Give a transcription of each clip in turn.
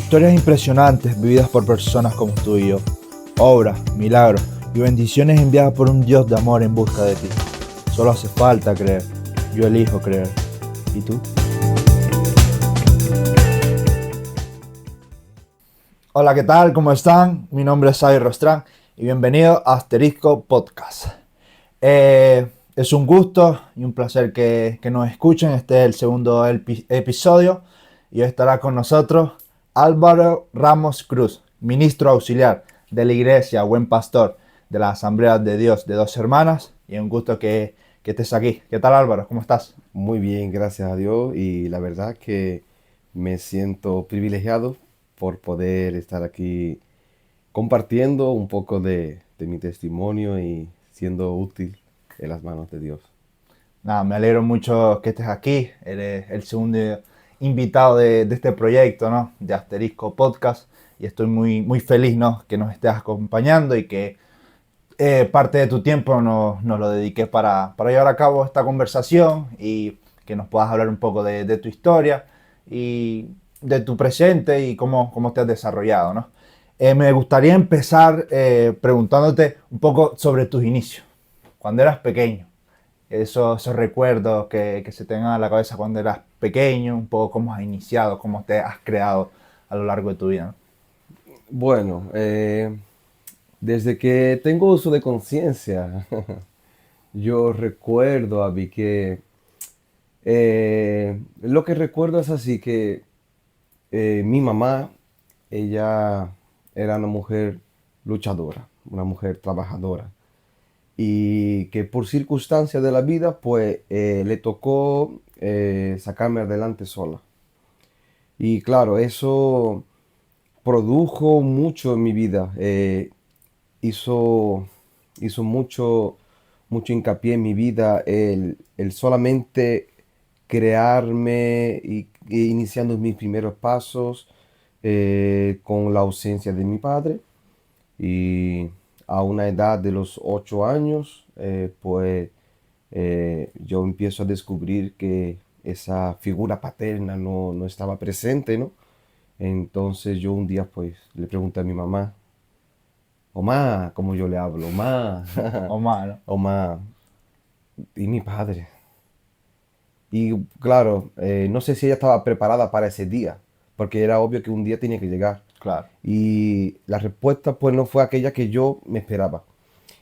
Historias impresionantes vividas por personas como tú y yo. Obras, milagros y bendiciones enviadas por un Dios de amor en busca de ti. Solo hace falta creer. Yo elijo creer. ¿Y tú? Hola, ¿qué tal? ¿Cómo están? Mi nombre es Xavi Rostrán y bienvenido a Asterisco Podcast. Es un gusto y un placer que nos escuchen. Este es el segundo episodio y hoy estará con nosotros Álvaro Ramos Cruz, ministro auxiliar de la Iglesia Buen Pastor de la Asamblea de Dios de Dos Hermanas, y un gusto que estés aquí. ¿Qué tal, Álvaro? ¿Cómo estás? Muy bien, gracias a Dios, y la verdad que me siento privilegiado por poder estar aquí compartiendo un poco de mi testimonio y siendo útil en las manos de Dios. Nada, me alegro mucho que estés aquí. Eres el segundo invitado de este proyecto, ¿no? De Asterisco Podcast. Y estoy muy feliz, ¿no? Que nos estés acompañando y que parte de tu tiempo nos lo dediques para llevar a cabo esta conversación y que nos puedas hablar un poco de tu historia y de tu presente y cómo te has desarrollado, ¿no? Me gustaría empezar preguntándote un poco sobre tus inicios, cuando eras pequeño, esos recuerdos que se tengan a la cabeza cuando eras pequeño, un poco cómo has iniciado, cómo te has creado a lo largo de tu vida, ¿no? Bueno, desde que tengo uso de conciencia, yo recuerdo, Abby, que lo que recuerdo es así que mi mamá, ella era una mujer luchadora, una mujer trabajadora, y que por circunstancias de la vida, pues le tocó sacarme adelante sola. Y claro, eso produjo mucho en mi vida, hizo, hizo mucho hincapié en mi vida el solamente crearme y iniciando mis primeros pasos con la ausencia de mi padre. Y a una edad de los 8 años, pues yo empiezo a descubrir que esa figura paterna no estaba presente, ¿no? Entonces yo un día pues le pregunté a mi mamá, Omar, como yo le hablo, Omar, Omar, ¿no? Omar, y mi padre. Y claro, no sé si ella estaba preparada para ese día, porque era obvio que un día tenía que llegar. Claro. Y la respuesta pues no fue aquella que yo me esperaba.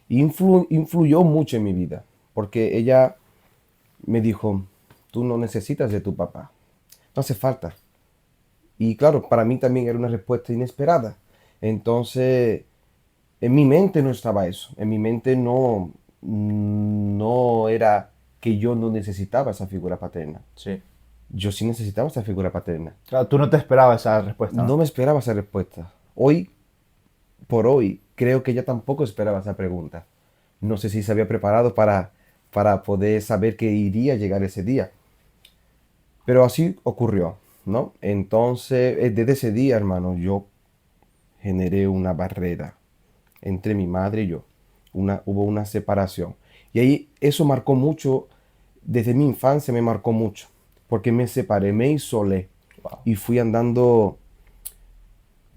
Y influyó mucho en mi vida, porque ella me dijo, tú no necesitas de tu papá, no hace falta. Y claro, para mí también era una respuesta inesperada. Entonces, en mi mente no estaba eso. En mi mente no era que yo no necesitaba esa figura paterna. Sí. Yo sí necesitaba esa figura paterna. Claro, tú no te esperabas esa respuesta, No ¿no? me esperaba esa respuesta. Hoy por hoy, creo que ella tampoco esperaba esa pregunta. No sé si se había preparado para poder saber que iría a llegar ese día. Pero así ocurrió, ¿no? Entonces, desde ese día, hermano, yo generé una barrera entre mi madre y yo. Hubo una separación. Y ahí eso marcó mucho, desde mi infancia me marcó mucho, porque me separé, me isolé Wow. y fui andando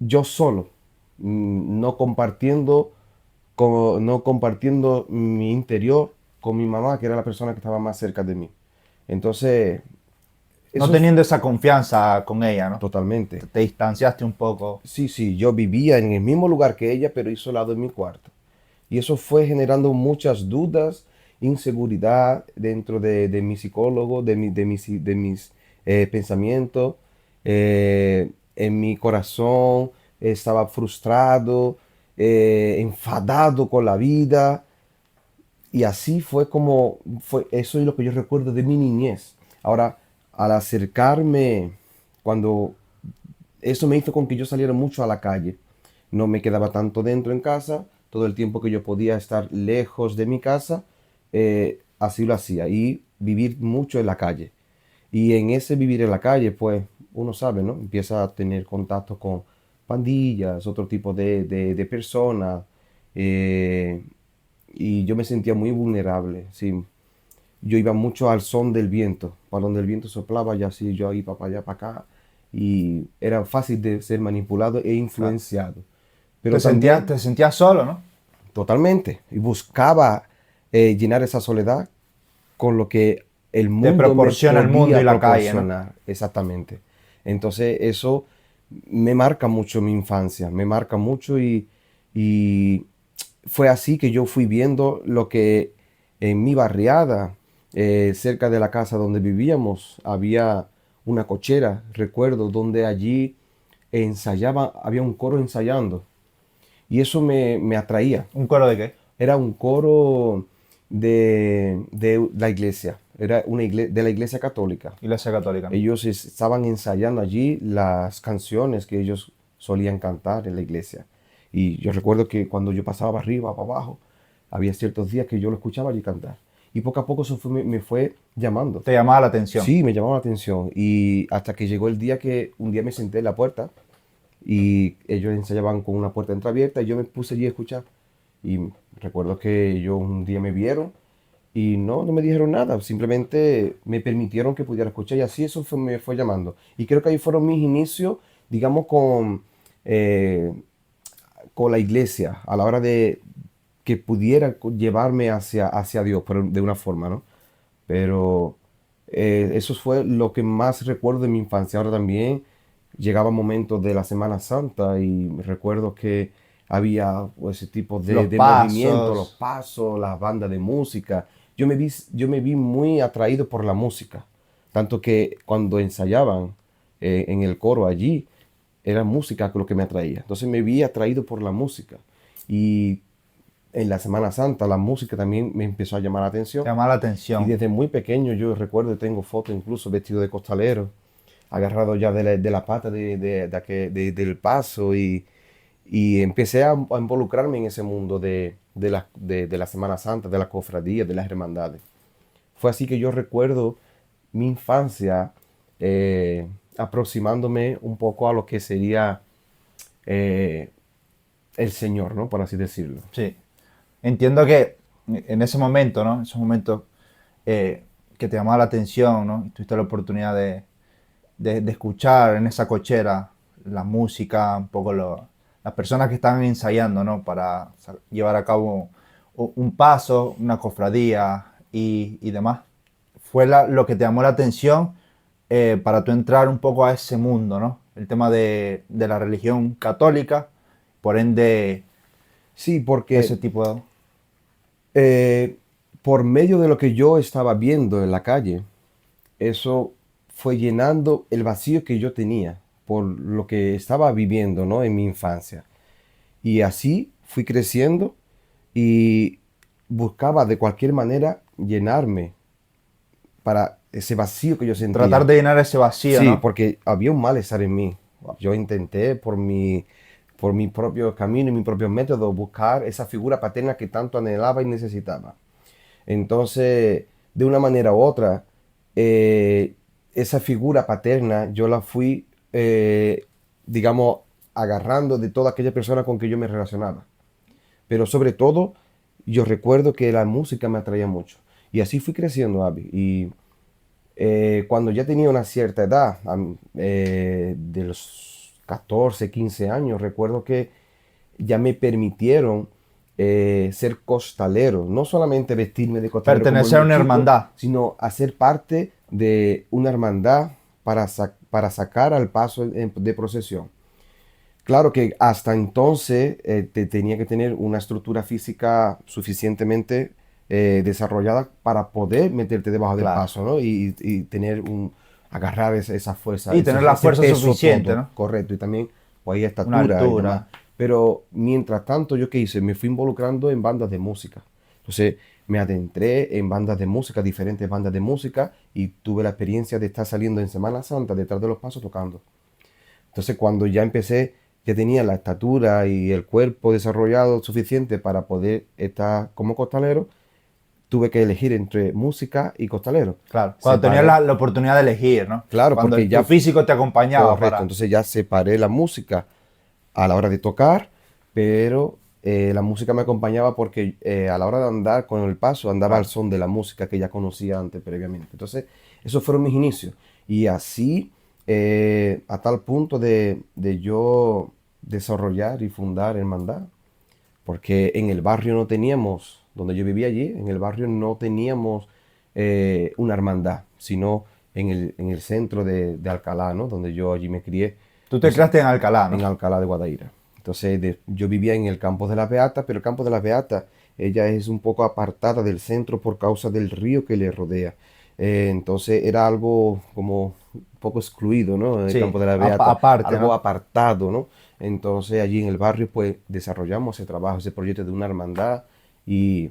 yo solo, no compartiendo, no compartiendo mi interior con mi mamá, que era la persona que estaba más cerca de mí. Entonces, No eso es teniendo esa confianza con ella, ¿no? totalmente. Te distanciaste un poco. Sí, sí, yo vivía en el mismo lugar que ella, pero isolado en mi cuarto. Y eso fue generando muchas dudas, inseguridad dentro de mi psicólogo, de mis pensamientos. En mi corazón estaba frustrado, enfadado con la vida. Y así fue como, eso es lo que yo recuerdo de mi niñez. Ahora, al acercarme, cuando eso me hizo con que yo saliera mucho a la calle. No me quedaba tanto dentro en casa. Todo el tiempo que yo podía estar lejos de mi casa, así lo hacía. Y vivir mucho en la calle. Y en ese vivir en la calle, pues uno sabe, ¿no? Empieza a tener contacto con pandillas, otro tipo de personas. eh, y yo me sentía muy vulnerable. Sí. Yo iba mucho al son del viento. Para donde el viento soplaba, ya así yo iba para allá, para acá. y era fácil de ser manipulado e Claro. influenciado. Pero Te sentías solo, ¿no? totalmente, y buscaba llenar esa soledad con lo que el Te mundo me proporciona el mundo y podía la calle, ¿no? proporcionar, exactamente. Entonces eso me marca mucho mi infancia, me marca mucho y fue así que yo fui viendo lo que en mi barriada, cerca de la casa donde vivíamos, había una cochera, recuerdo, donde allí ensayaba, había un coro ensayando y eso me atraía. ¿Un coro de qué? Era un coro de la iglesia, era de la iglesia católica. Iglesia Católica, ¿no? Ellos estaban ensayando allí las canciones que ellos solían cantar en la iglesia. Y yo recuerdo que cuando yo pasaba para arriba, para abajo, había ciertos días que yo lo escuchaba allí cantar. Y poco a poco eso me fue llamando. Te llamaba la atención. Sí, me llamaba la atención. Y hasta que llegó el día que un día me senté en la puerta y ellos ensayaban con una puerta entreabierta y yo me puse allí a escuchar. Y recuerdo que ellos un día me vieron y no me dijeron nada, simplemente me permitieron que pudiera escuchar y así eso me fue llamando. Y creo que ahí fueron mis inicios, digamos, eh, con la iglesia, a la hora de que pudiera llevarme hacia Dios, pero de una forma, ¿no? Pero eso fue lo que más recuerdo de mi infancia. Ahora también llegaba momentos de la Semana Santa y recuerdo que había pues, ese tipo Los de movimiento, los pasos. pasos, las bandas de música. Yo me vi muy atraído por la música, tanto que cuando ensayaban en el coro allí, era música lo que me atraía. Entonces me vi atraído por la música. Y en la Semana Santa la música también me empezó a llamar la Te atención. llamaba la Y atención. desde muy pequeño yo recuerdo, tengo fotos incluso vestido de costalero, agarrado ya de la pata del paso y empecé a involucrarme en ese mundo de la Semana Santa, de la cofradía, de las hermandades. Fue así que yo recuerdo mi infancia aproximándome un poco a lo que sería eh, el Señor, ¿no? Por así decirlo. Sí. Entiendo que en ese momento, ¿no? Esos momentos que te llamaba la atención, ¿no? Y tuviste la oportunidad de escuchar en esa cochera la música, un poco las personas que estaban ensayando, ¿no? Para llevar a cabo un paso, una cofradía y demás. Fue lo que te llamó la atención para tú entrar un poco a ese mundo, ¿no? El tema de la religión católica, por ende, Sí, ese porque tipo de... eh, por medio de lo que yo estaba viendo en la calle, eso fue llenando el vacío que yo tenía por lo que estaba viviendo, ¿no? En mi infancia. Y así fui creciendo y buscaba de cualquier manera llenarme para ese vacío que yo Tratar sentía. de llenar ese vacío, Sí, ¿no? porque había un malestar en mí. Yo intenté por mi propio camino y mi propio método buscar esa figura paterna que tanto anhelaba y necesitaba. Entonces, de una manera u otra, eh, esa figura paterna yo la fui, digamos, agarrando de toda aquella persona con que yo me relacionaba. Pero sobre todo, yo recuerdo que la música me atraía mucho. Y así fui creciendo, Abby. Y cuando ya tenía una cierta edad, de los 14 15 años, recuerdo que ya me permitieron ser costalero, no solamente vestirme de costalero como Pertenecer a el una chico, hermandad. sino hacer parte de una hermandad para sacar al paso de procesión. Claro que hasta entonces tenía que tener una estructura física suficientemente desarrollada para poder meterte debajo del Claro. paso, ¿no? Y agarrar esa fuerza, Y tener la ese fuerza peso suficiente, todo, ¿no? correcto. Y también pues, hay Una estatura y demás. altura. Pero mientras tanto, ¿yo qué hice? Me fui involucrando en bandas de música. Entonces me adentré en bandas de música, diferentes bandas de música, y tuve la experiencia de estar saliendo en Semana Santa detrás de los pasos tocando. Entonces cuando ya empecé, ya tenía la estatura y el cuerpo desarrollado suficiente para poder estar como costalero, tuve que elegir entre música y costalero. Claro. Cuando tenías Separé, la oportunidad de elegir, ¿no? claro, Cuando porque tu ya, físico te acompañaba correcto, para... entonces ya separé la música a la hora de tocar, pero la música me acompañaba porque a la hora de andar con el paso andaba al Claro. son de la música que ya conocía antes previamente. Entonces, esos fueron mis inicios. Y así a tal punto de yo desarrollar y fundar hermandad, porque en el barrio no teníamos, donde yo vivía allí, en el barrio no teníamos una hermandad, sino en el centro de Alcalá, ¿no? Donde yo allí me crié. Tú te Entonces, creaste en Alcalá, en ¿no? Alcalá de Guadaira. Entonces, yo vivía en el campus de la Beata, pero el campus de la Beata, ella es un poco apartada del centro por causa del río que le rodea. Entonces, era algo como un poco excluido, ¿no? El Sí, campo de la Beata, aparte, algo ¿no? apartado, ¿no? Entonces, allí en el barrio, pues, desarrollamos ese trabajo, ese proyecto de una hermandad y,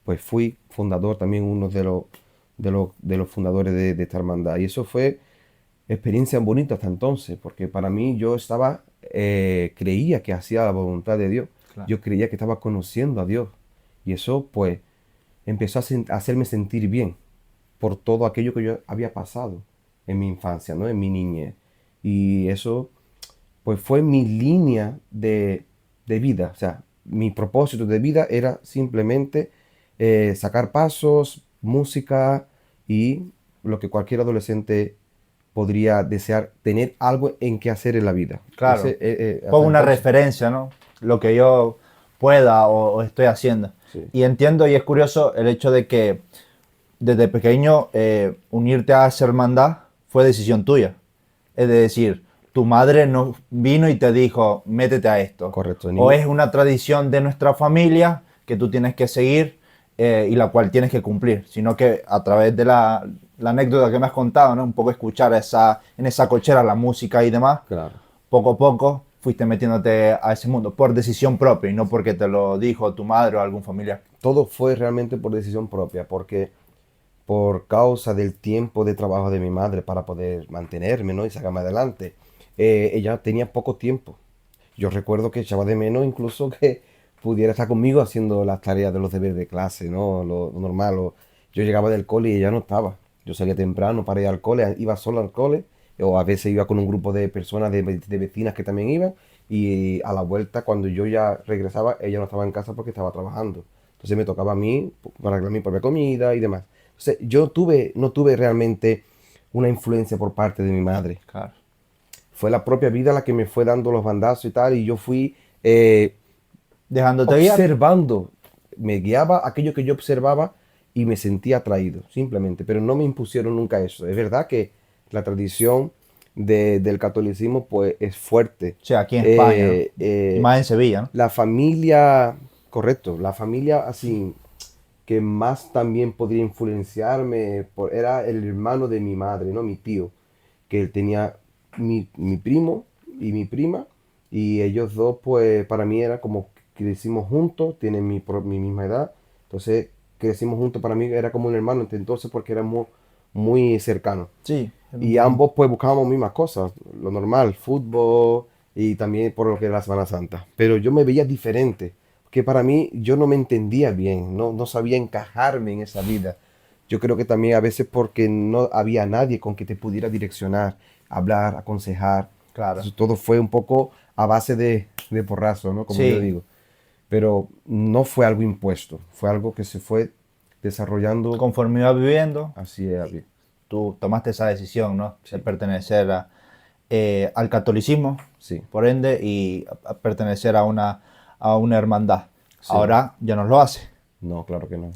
pues, fui fundador también, uno de los fundadores de esta hermandad. Y eso fue experiencia bonita hasta entonces, porque para mí yo creía que hacía la voluntad de Dios, Claro. yo creía que estaba conociendo a Dios, y eso pues empezó a hacerme sentir bien por todo aquello que yo había pasado en mi infancia, ¿no? En mi niñez. Y eso pues fue mi línea de vida, o sea, mi propósito de vida era simplemente sacar pasos, música y lo que cualquier adolescente podría desear tener algo en que hacer en la vida. Claro. Hasta Pongo una entonces. referencia, ¿no? Lo que yo pueda o estoy haciendo. Sí, Y entiendo y es curioso el hecho de que desde pequeño unirte a esa hermandad fue decisión tuya. Es decir, tu madre no vino y te dijo, métete a esto. correcto. O es una tradición de nuestra familia que tú tienes que seguir y la cual tienes que cumplir. Sino que a través de la anécdota que me has contado, ¿no? Un poco escuchar en esa cochera la música y demás, Claro. poco a poco fuiste metiéndote a ese mundo por decisión propia y no porque te lo dijo tu madre o algún familiar. Todo fue realmente por decisión propia, porque por causa del tiempo de trabajo de mi madre para poder mantenerme, ¿no? Y sacarme adelante, ella tenía poco tiempo. Yo recuerdo que echaba de menos incluso que pudiera estar conmigo haciendo las tareas de los deberes de clase, ¿no? Lo normal. Yo llegaba del cole y ella no estaba. Yo salía temprano para ir al cole, iba solo al cole, o a veces iba con un grupo de personas, de vecinas que también iban, y a la vuelta, cuando yo ya regresaba, ella no estaba en casa porque estaba trabajando. Entonces me tocaba a mí para arreglar mi propia comida y demás. Entonces no tuve realmente una influencia por parte de mi madre. Claro. Fue la propia vida la que me fue dando los bandazos y tal, y yo fui Dejándote guiar. observando, me guiaba aquello que yo observaba y me sentía atraído, simplemente, pero no me impusieron nunca eso. Es verdad que la tradición del catolicismo pues es fuerte. O sea, aquí en España, ¿no? Eh, Y eh, más en Sevilla, ¿no? la familia, correcto, la familia así que más también podría influenciarme era el hermano de mi madre, ¿no? Mi tío, que él tenía mi primo y mi prima, y ellos dos, pues para mí era como que crecimos juntos, tienen mi misma edad, entonces crecimos juntos, para mí era como un hermano, entonces porque éramos muy cercanos. Sí. Y ambos pues buscábamos mismas cosas, lo normal, fútbol y también por lo que era la Semana Santa. Pero yo me veía diferente, que para mí yo no me entendía bien, no sabía encajarme en esa vida. Yo creo que también a veces porque no había nadie con que te pudiera direccionar, hablar, aconsejar. Claro. Entonces, todo fue un poco a base de porrazo, ¿no? Como yo Sí, digo. Pero no fue algo impuesto, fue algo que se fue desarrollando conforme iba viviendo, así. tú tomaste esa decisión, ¿no? De Sí, pertenecer al catolicismo, sí, por ende, y a pertenecer a una hermandad. sí. Ahora ya no lo hace. No, claro que no.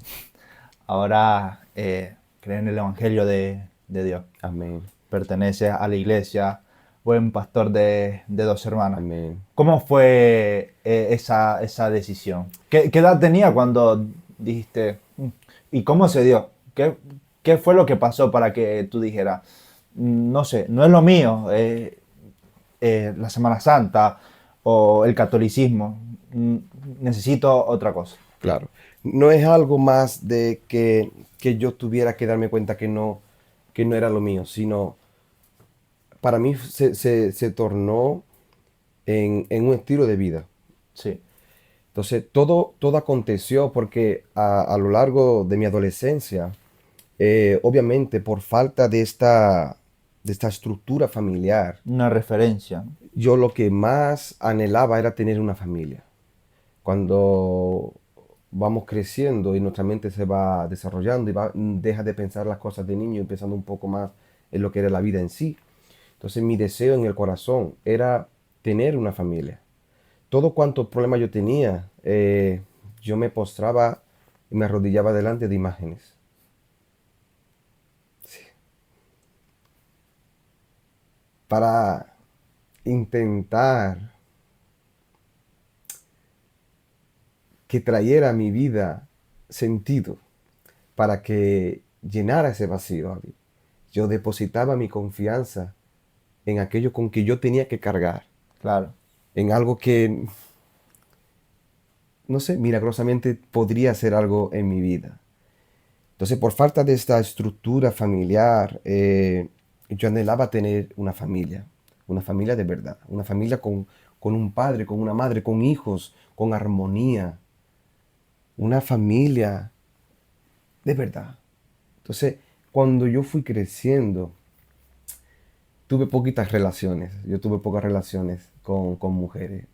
Ahora cree en el Evangelio de Dios. Amén, Pertenece a la iglesia, buen pastor de dos hermanas. amén. ¿Cómo fue esa decisión? ¿Qué edad tenía cuando dijiste? ¿Y cómo se dio? ¿Qué fue lo que pasó para que tú dijeras, no sé, no es lo mío, la Semana Santa o el catolicismo, necesito otra cosa? Claro. No es algo más de que yo tuviera que darme cuenta que no era lo mío, sino para mí se tornó en un estilo de vida. Sí, Entonces, todo aconteció porque a lo largo de mi adolescencia, obviamente por falta de esta estructura familiar, una referencia. yo lo que más anhelaba era tener una familia. Cuando vamos creciendo y nuestra mente se va desarrollando y deja de pensar las cosas de niño y pensando un poco más en lo que era la vida en sí, Entonces mi deseo en el corazón era tener una familia. Todo cuanto problema yo tenía, yo me postraba y me arrodillaba delante de imágenes. Sí. Para intentar que trayera a mi vida sentido, para que llenara ese vacío, Abby. Yo depositaba mi confianza en aquello con que yo tenía que cargar, Claro. en algo que, no sé, milagrosamente podría ser algo en mi vida. Entonces, por falta de esta estructura familiar, yo anhelaba tener una familia de verdad, una familia con un padre, con una madre, con hijos, con armonía, una familia de verdad. Entonces, cuando yo fui creciendo, tuve poquitas relaciones. Yo tuve pocas relaciones con mujeres.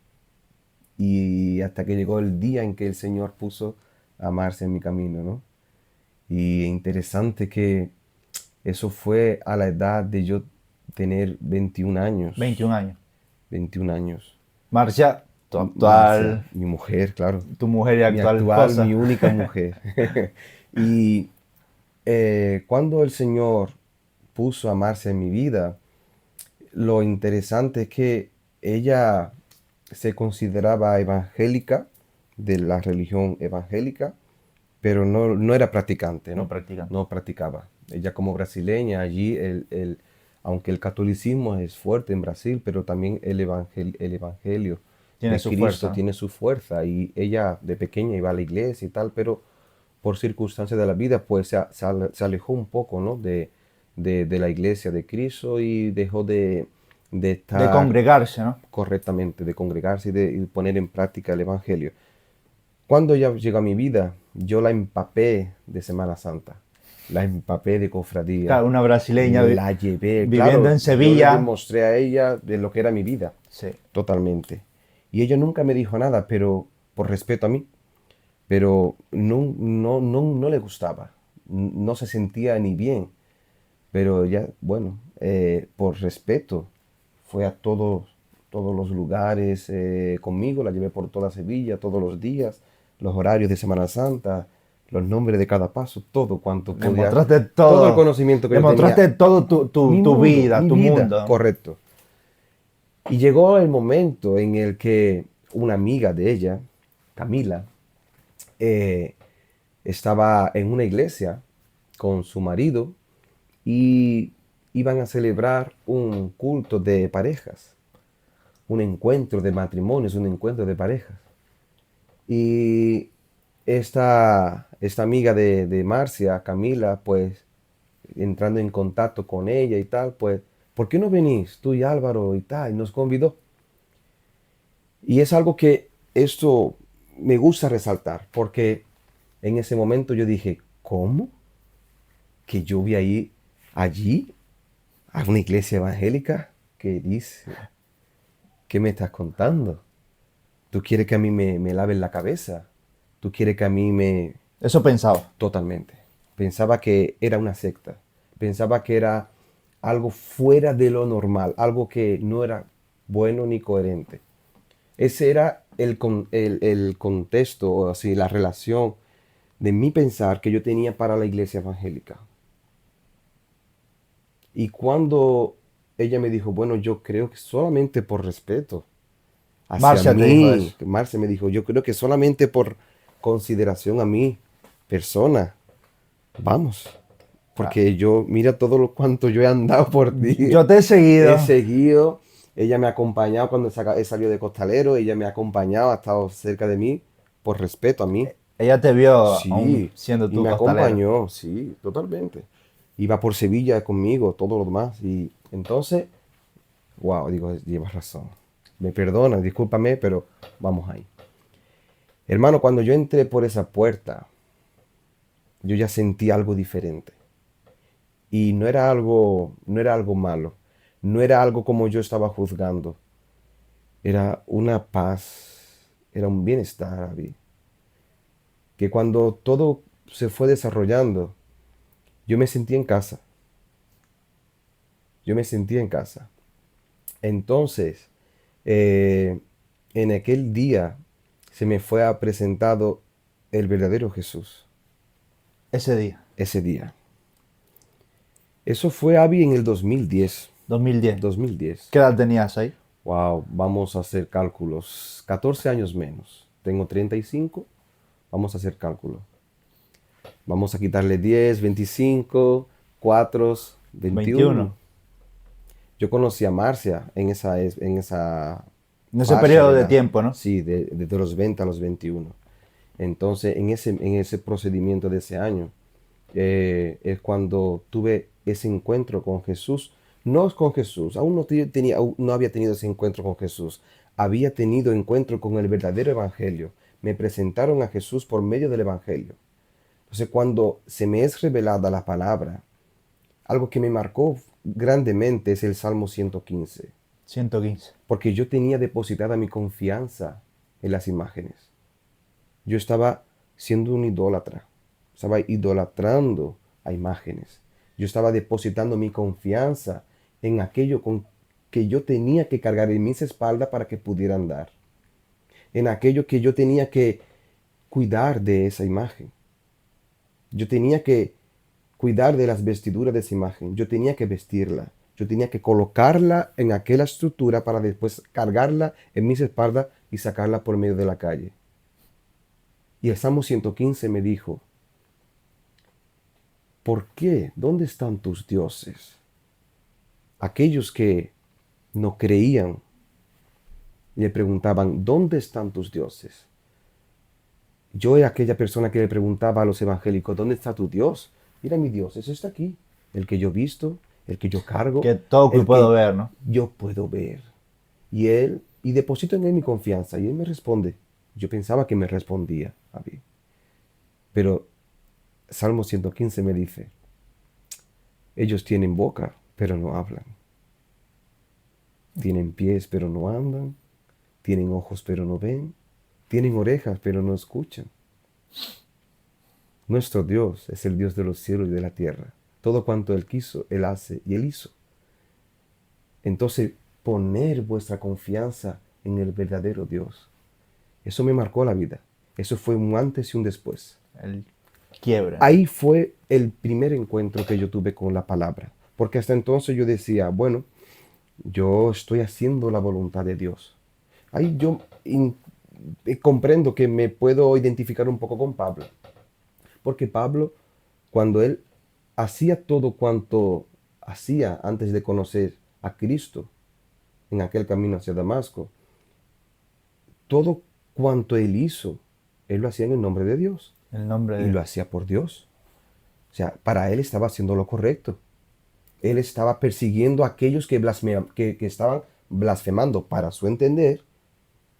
Y hasta que llegó el día en que el Señor puso a Marcia en mi camino, ¿no? Y interesante que eso fue a la edad de yo tener 21 años. 21 años. 21 años. Marcia, tu Marcia, actual, mi mujer, claro. tu mujer y Mi actual actual, mi esposa. única mujer. Y cuando el Señor puso a Marcia en mi vida, lo interesante es que ella se consideraba evangélica, de la religión evangélica, pero no era practicante, No ¿no? practican. No practicaba. Ella como brasileña, allí, aunque el catolicismo es fuerte en Brasil, pero también el evangelio Tiene de su Cristo fuerza. tiene su fuerza. Y ella de pequeña iba a la iglesia y tal, pero por circunstancias de la vida, pues se alejó un poco, ¿no? De la iglesia de Cristo y dejó de De estar congregarse, ¿no? correctamente, de congregarse y poner en práctica el Evangelio. Cuando ella llegó a mi vida, yo la empapé de Semana Santa, la empapé de cofradía, Claro, una brasileña la llevé, viviendo claro, en yo le Sevilla. demostré a ella de lo que era mi vida, Sí. totalmente. Y ella nunca me dijo nada, pero por respeto a mí, pero no le gustaba, no se sentía ni bien, pero ya, bueno, por respeto, fue a todos los lugares conmigo, la llevé por toda Sevilla, todos los días, los horarios de Semana Santa, los nombres de cada paso, todo cuanto Le podía, mostraste todo el todo. conocimiento que Le yo mostraste tenía, todo tu vida, mi tu vida, mundo. correcto. Y llegó el momento en el que una amiga de ella, Camila, eh, estaba en una iglesia con su marido y iban a celebrar un culto de parejas, un encuentro de matrimonios, un encuentro de parejas. Y esta amiga de Marcia, Camila, pues entrando en contacto con ella y tal, pues, ¿por qué no venís tú y Álvaro y tal? Y nos convidó. Y es algo que esto me gusta resaltar, porque en ese momento yo dije, ¿cómo? Que yo voy a ir allí a una iglesia evangélica que dice, ¿qué me estás contando? ¿Tú quieres que a mí me laven la cabeza? ¿Tú quieres que a mí me... Eso pensaba. Totalmente. Pensaba que era una secta. Pensaba que era algo fuera de lo normal, algo que no era bueno ni coherente. Ese era el contexto, o así, la relación de mi pensar que yo tenía para la iglesia evangélica. Y cuando ella me dijo, bueno, yo creo que solamente por respeto hacia Marcia te dijo eso. mí, Marce me dijo, yo creo que solamente por consideración a mi persona, vamos. Ah, Porque yo, mira todo lo cuanto yo he andado por ti. yo te he He seguido. seguido, ella me ha acompañado cuando he salido de costalero, ella me ha acompañado, ha estado cerca de mí por respeto a mí. Ella te vio aún Sí, siendo y tú me costalero. acompañó, sí, totalmente. Iba por Sevilla conmigo, todo lo demás. Y entonces, wow, digo, llevas razón. Me perdona, discúlpame, pero vamos ahí. Hermano, cuando yo entré por esa puerta, yo ya sentí algo diferente. Y no era algo malo. No era algo como yo estaba juzgando. Era una paz, era un bienestar, Abby, que cuando todo se fue desarrollando, yo me sentí en casa. Yo me sentí en casa. Entonces, en aquel día se me fue presentado el verdadero Jesús, Ese día, ese día. Eso fue, Abby, en el 2010. 2010. 2010. ¿Qué edad tenías ahí? Wow, vamos a hacer cálculos. 14 años menos. Tengo 35. Vamos a hacer cálculo. Vamos a quitarle 10, 25, 4, 21. 21. Yo conocí a Marcia en esa En ese fase periodo de de edad. tiempo, ¿no? Sí, de los 20 a los 21. Entonces, en ese procedimiento de ese año, es cuando tuve ese encuentro con Jesús. No con Jesús, aún no había tenido ese encuentro con Jesús. Había tenido encuentro con el verdadero evangelio. Me presentaron a Jesús por medio del evangelio. Entonces, cuando se me es revelada la palabra, algo que me marcó grandemente es el Salmo 115, 115. porque yo tenía depositada mi confianza en las imágenes. Yo estaba siendo un idólatra, estaba idolatrando a imágenes. Yo estaba depositando mi confianza en aquello con que yo tenía que cargar en mis espaldas para que pudiera andar, en aquello que yo tenía que cuidar de esa imagen. Yo tenía que cuidar de las vestiduras de esa imagen. Yo tenía que vestirla. Yo tenía que colocarla en aquella estructura para después cargarla en mis espaldas y sacarla por medio de la calle. Y el Salmo 115 me dijo, ¿por qué? ¿Dónde están tus dioses? Aquellos que no creían le preguntaban, ¿dónde están tus dioses? Yo era aquella persona que le preguntaba a los evangélicos, ¿dónde está tu Dios? Mira, mi Dios, eso está aquí. El que yo he visto, el que yo cargo, Que todo que el puedo que ver, ¿no? yo puedo ver. Y deposito en él mi confianza. Y él me responde. Yo pensaba que me respondía a mí. Pero Salmo 115 me dice, ellos tienen boca, pero no hablan. Tienen pies, pero no andan. Tienen ojos, pero no ven. Tienen orejas, pero no escuchan. Nuestro Dios es el Dios de los cielos y de la tierra. Todo cuanto Él quiso, Él hace y Él hizo. Entonces, poner vuestra confianza en el verdadero Dios. Eso me marcó la vida. Eso fue un antes y un después. El quiebre. Ahí fue el primer encuentro que yo tuve con la palabra. Porque hasta entonces yo decía, bueno, yo estoy haciendo la voluntad de Dios. Ahí yo comprendo que me puedo identificar un poco con Pablo. Porque Pablo, cuando él hacía todo cuanto hacía antes de conocer a Cristo en aquel camino hacia Damasco, todo cuanto él hizo, él lo hacía en el nombre de Dios El nombre y de lo hacía por Dios. O sea, para él estaba haciendo lo correcto. Él estaba persiguiendo a aquellos que estaban blasfemando. Para su entender,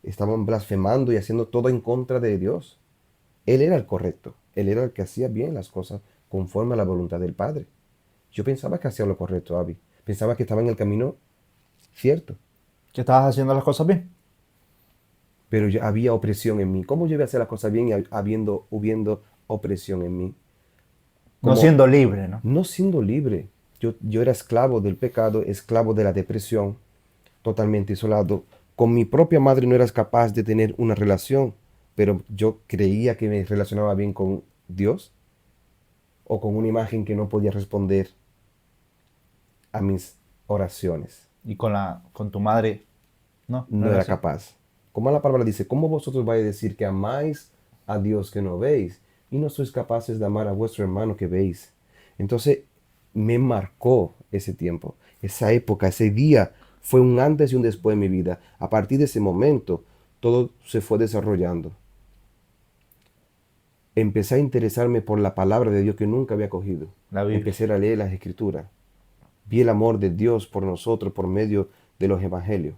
estaban blasfemando y haciendo todo en contra de Dios. Él era el correcto. Él era el que hacía bien las cosas conforme a la voluntad del Padre. Yo pensaba que hacía lo correcto, Abby. Pensaba que estaba en el camino cierto. que estabas haciendo las cosas bien. Pero ya había opresión en mí. ¿Cómo yo iba a hacer las cosas bien y hubiendo opresión en mí? No Como siendo libre, ¿no? no siendo libre. Yo era esclavo del pecado, esclavo de la depresión, totalmente isolado. Con mi propia madre no eras capaz de tener una relación, pero yo creía que me relacionaba bien con Dios o con una imagen que no podía responder a mis oraciones. Y con tu madre, no, no No era era así. capaz. Como la palabra dice, ¿cómo vosotros vais a decir que amáis a Dios que no veis y no sois capaces de amar a vuestro hermano que veis? Entonces me marcó ese tiempo, esa época, ese día fue un antes y un después en mi vida. A partir de ese momento todo se fue desarrollando. Empecé a interesarme por la palabra de Dios que nunca había cogido. La Biblia. Empecé a leer las escrituras. Vi el amor de Dios por nosotros por medio de los evangelios.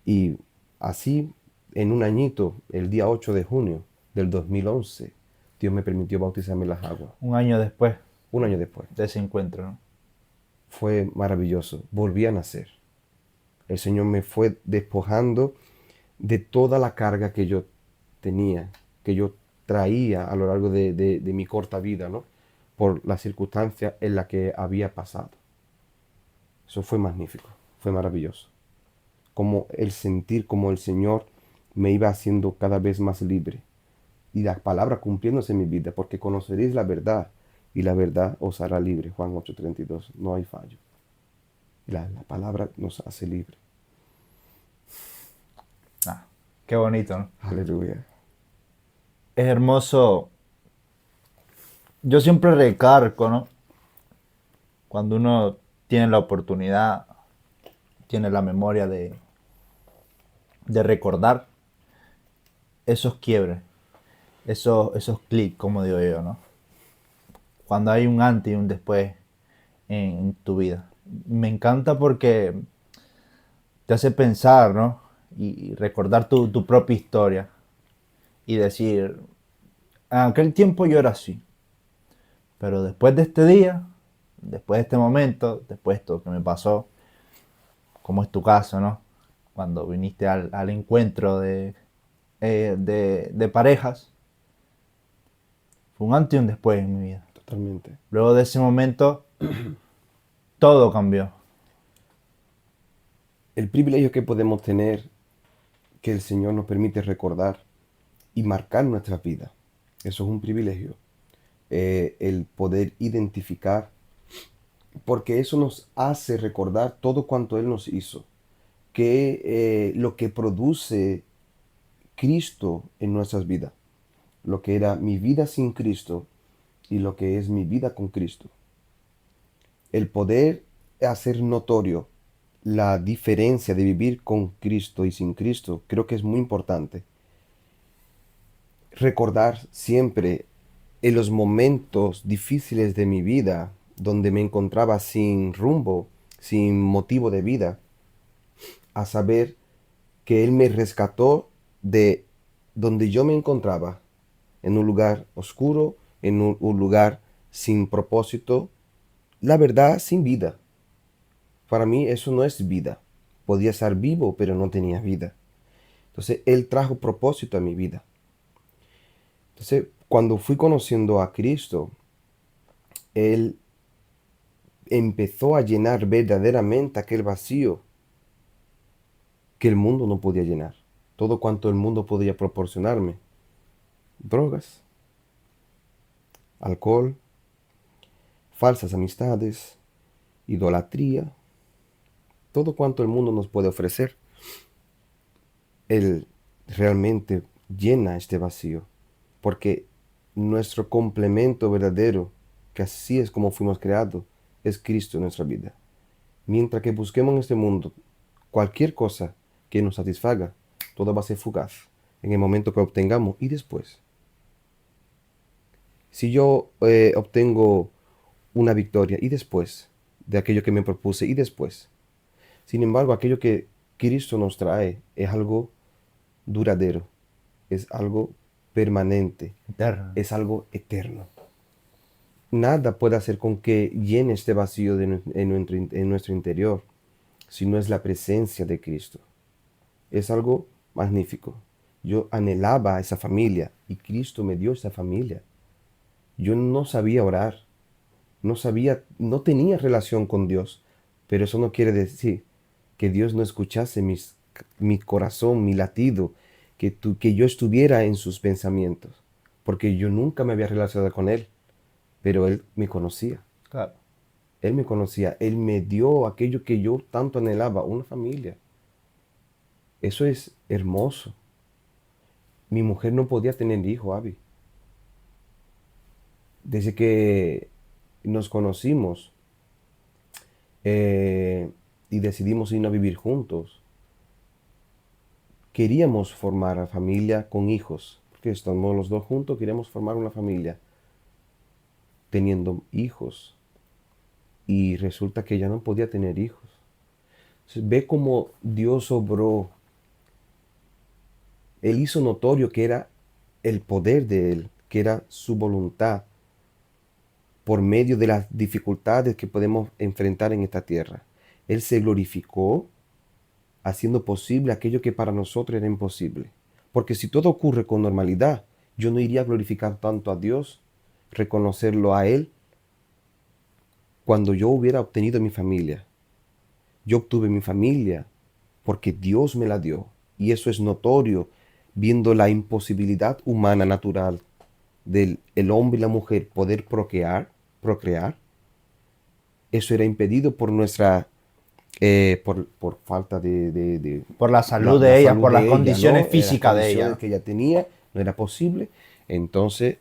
Y así, en un añito, el día 8 de junio del 2011, Dios me permitió bautizarme en las aguas. Un año después Un año después. de ese encuentro, ¿no? Fue maravilloso. Volví a nacer. El Señor me fue despojando de toda la carga que yo tenía, que yo traía a lo largo de mi corta vida, ¿no? Por la circunstancia en la que había pasado. Eso fue magnífico. fue maravilloso. Como el sentir, como el Señor me iba haciendo cada vez más libre. Y la palabra cumpliéndose en mi vida, porque conoceréis la verdad y la verdad os hará libre. Juan 8:32, no hay fallo. La palabra nos hace libre. Ah, qué bonito, ¿no? Aleluya. Es hermoso. Yo siempre recargo, ¿no? Cuando uno tiene la oportunidad, tiene la memoria de recordar esos quiebres, esos clics, como digo yo, ¿no? Cuando hay un antes y un después en tu vida. Me encanta porque te hace pensar, ¿no? Y recordar tu propia historia y decir, en aquel tiempo yo era así, pero después de este día, después de este momento, después de esto que me pasó, como es tu caso, ¿no? Cuando viniste al encuentro de parejas, fue un antes y un después en mi vida. Totalmente. Luego de ese momento, todo cambió. El privilegio que podemos tener, que el Señor nos permite recordar y marcar nuestra vida. Eso es un privilegio. El poder identificar, porque eso nos hace recordar todo cuanto Él nos hizo, que lo que produce Cristo en nuestras vidas, lo que era mi vida sin Cristo y lo que es mi vida con Cristo. El poder hacer notorio la diferencia de vivir con Cristo y sin Cristo, creo que es muy importante. Recordar siempre en los momentos difíciles de mi vida, donde me encontraba sin rumbo, sin motivo de vida, a saber que Él me rescató de donde yo me encontraba, en un lugar oscuro, en un lugar sin propósito, la verdad, sin vida. Para mí eso no es vida. Podía estar vivo, pero no tenía vida. Entonces Él trajo propósito a mi vida. Entonces, cuando fui conociendo a Cristo, Él empezó a llenar verdaderamente aquel vacío que el mundo no podía llenar. Todo cuanto el mundo podía proporcionarme. Drogas, alcohol, falsas amistades, idolatría, todo cuanto el mundo nos puede ofrecer. Él realmente llena este vacío, porque nuestro complemento verdadero, que así es como fuimos creados, es Cristo en nuestra vida. Mientras que busquemos en este mundo cualquier cosa que nos satisfaga, todo va a ser fugaz en el momento que obtengamos y después. Si yo obtengo una victoria y después de aquello que me propuse y después. Sin embargo, aquello que Cristo nos trae es algo duradero, es algo permanente, Eterno. es algo eterno. Nada puede hacer con que llene este vacío en nuestro interior si no es la presencia de Cristo. Es algo magnífico. Yo anhelaba a esa familia y Cristo me dio esa familia. Yo no sabía orar, no tenía relación con Dios, pero eso no quiere decir que Dios no escuchase mi corazón, mi latido, que yo estuviera en sus pensamientos, porque yo nunca me había relacionado con Él, pero Él me conocía. Claro. Él me conocía, Él me dio aquello que yo tanto anhelaba, una familia. Eso es hermoso. Mi mujer no podía tener hijo, Abby. Desde que nos conocimos y decidimos ir a vivir juntos, queríamos formar familia con hijos, porque estamos los dos juntos, queríamos formar una familia teniendo hijos. Y resulta que ella no podía tener hijos. Entonces, ve cómo Dios obró. Él hizo notorio que era el poder de Él, que era su voluntad, por medio de las dificultades que podemos enfrentar en esta tierra. Él se glorificó haciendo posible aquello que para nosotros era imposible. Porque si todo ocurre con normalidad, yo no iría a glorificar tanto a Dios, reconocerlo a Él, cuando yo hubiera obtenido mi familia. Yo obtuve mi familia porque Dios me la dio. Y eso es notorio viendo la imposibilidad humana natural del el hombre y la mujer poder procrear. Eso era impedido por nuestra, por falta de Por la salud la de ella, salud por las de ella, condiciones ¿no? Las físicas de condiciones ella. que ella tenía, no era posible. Entonces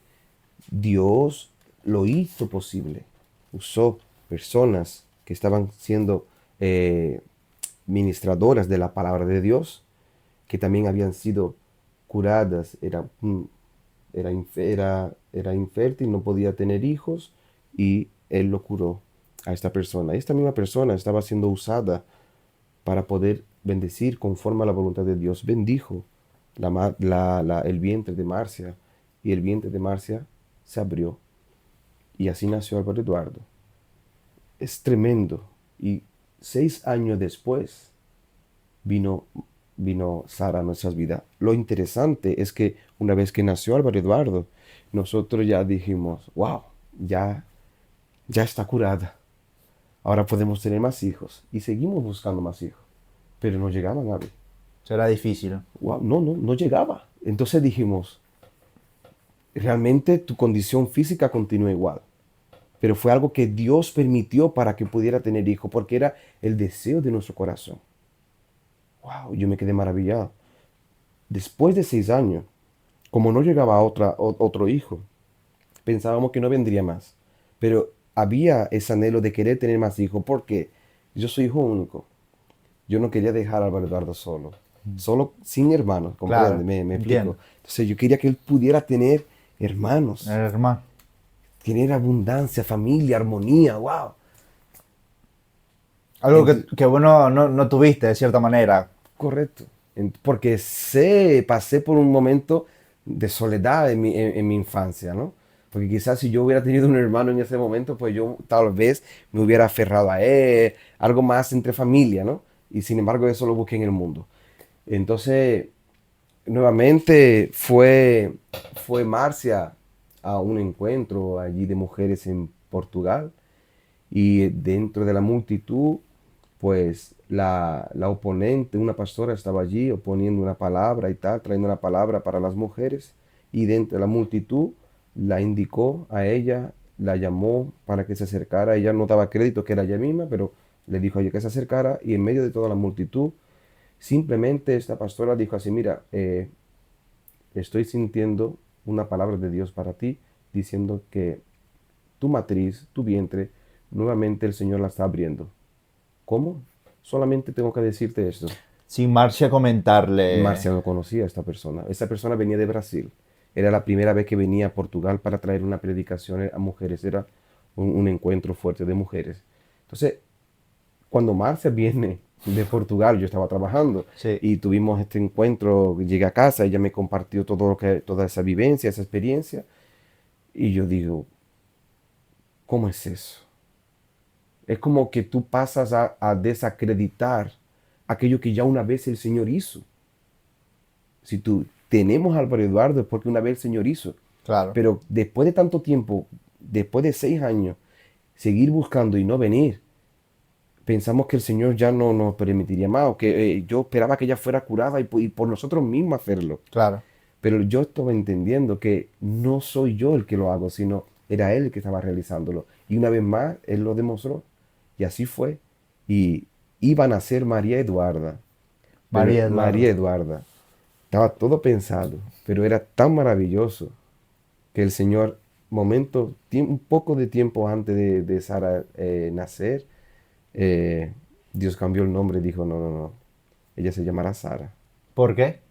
Dios lo hizo posible. Usó personas que estaban siendo eh, ministradoras de la palabra de Dios, que también habían sido curadas, era infértil, no podía tener hijos, y él lo curó a esta persona. Esta misma persona estaba siendo usada para poder bendecir conforme a la voluntad de Dios. Bendijo el vientre de Marcia, y el vientre de Marcia se abrió, y así nació Álvaro Eduardo. Es tremendo. Y 6 años después vino, vino Sara a nuestras vidas. Lo interesante es que una vez que nació Álvaro Eduardo, nosotros ya dijimos, wow, ya está curada. Ahora podemos tener más hijos. Y seguimos buscando más hijos. Pero no llegaban a ver. Será difícil, ¿no? Wow, no llegaba. Entonces dijimos, realmente tu condición física continúa igual. Pero fue algo que Dios permitió para que pudiera tener hijos, porque era el deseo de nuestro corazón. Wow, yo me quedé maravillado. Después de 6 años, como no llegaba otro hijo, pensábamos que no vendría más. Pero había ese anhelo de querer tener más hijos, porque yo soy hijo único. Yo no quería dejar a Álvaro Eduardo solo. Solo sin hermanos, comprende, Claro, me explico. entiendo. Entonces yo quería que él pudiera tener hermanos, Hermano. tener abundancia, familia, armonía, wow. Algo que bueno no tuviste de cierta manera. Correcto. Porque pasé por un momento de soledad en mi infancia, ¿no? Porque quizás si yo hubiera tenido un hermano en ese momento, pues yo tal vez me hubiera aferrado a él, algo más entre familia, ¿no? Y sin embargo eso lo busqué en el mundo. Entonces, nuevamente fue Marcia a un encuentro allí de mujeres en Portugal, y dentro de la multitud, pues la oponente, una pastora, estaba allí oponiendo una palabra y tal, trayendo una palabra para las mujeres, y dentro de la multitud la indicó a ella, la llamó para que se acercara. Ella no daba crédito que era ella misma, pero le dijo a ella que se acercara, y en medio de toda la multitud, simplemente esta pastora dijo así: mira, estoy sintiendo una palabra de Dios para ti, diciendo que tu matriz, tu vientre, nuevamente el Señor la está abriendo. ¿Cómo? Solamente tengo que decirte esto. Sin Marcia comentarle. Marcia no conocía a esta persona. Esta persona venía de Brasil. Era la primera vez que venía a Portugal para traer una predicación a mujeres. Era un encuentro fuerte de mujeres. Entonces, cuando Marcia viene de Portugal, yo estaba trabajando Sí. y tuvimos este encuentro. Llegué a casa, ella me compartió toda esa vivencia, esa experiencia. Y yo digo, ¿cómo es eso? Es como que tú pasas a desacreditar aquello que ya una vez el Señor hizo. Si tú tenemos a Álvaro Eduardo es porque una vez el Señor hizo. Claro. Pero después de tanto tiempo, después de 6 años, seguir buscando y no venir, pensamos que el Señor ya no nos permitiría más, o que yo esperaba que ella fuera curada y por nosotros mismos hacerlo. Claro. Pero yo estaba entendiendo que no soy yo el que lo hago, sino era Él el que estaba realizándolo. Y una vez más, Él lo demostró. Y así fue. Y iban a ser María Eduarda. Pero María María Eduardo. Eduarda, estaba todo pensado, pero era tan maravilloso que el Señor, un poco de tiempo antes de Sara nacer, eh, Dios cambió el nombre y dijo, no, no, no, ella se llamará Sara. ¿Por qué?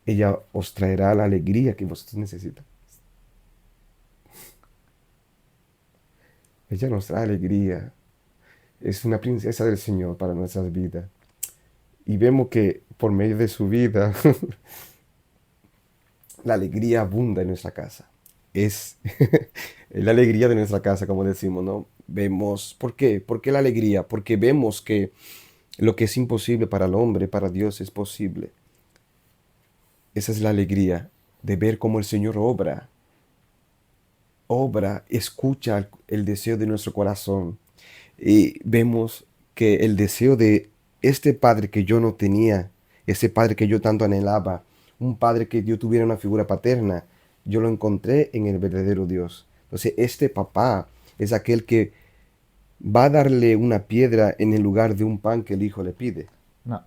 Ella os traerá la alegría que vosotros necesitan. Ella nos trae alegría. Es una princesa del Señor para nuestras vidas. Y vemos que por medio de su vida, la alegría abunda en nuestra casa. Es la alegría de nuestra casa, como decimos, ¿no? Vemos, ¿por qué? ¿Por qué la alegría? Porque vemos que lo que es imposible para el hombre, para Dios es posible. Esa es la alegría de ver cómo el Señor obra, escucha el deseo de nuestro corazón. Y vemos que el deseo de este padre que yo no tenía, ese padre que yo tanto anhelaba, un padre que yo tuviera una figura paterna, yo lo encontré en el verdadero Dios. Entonces, este papá es aquel que va a darle una piedra en el lugar de un pan que el hijo le pide. No,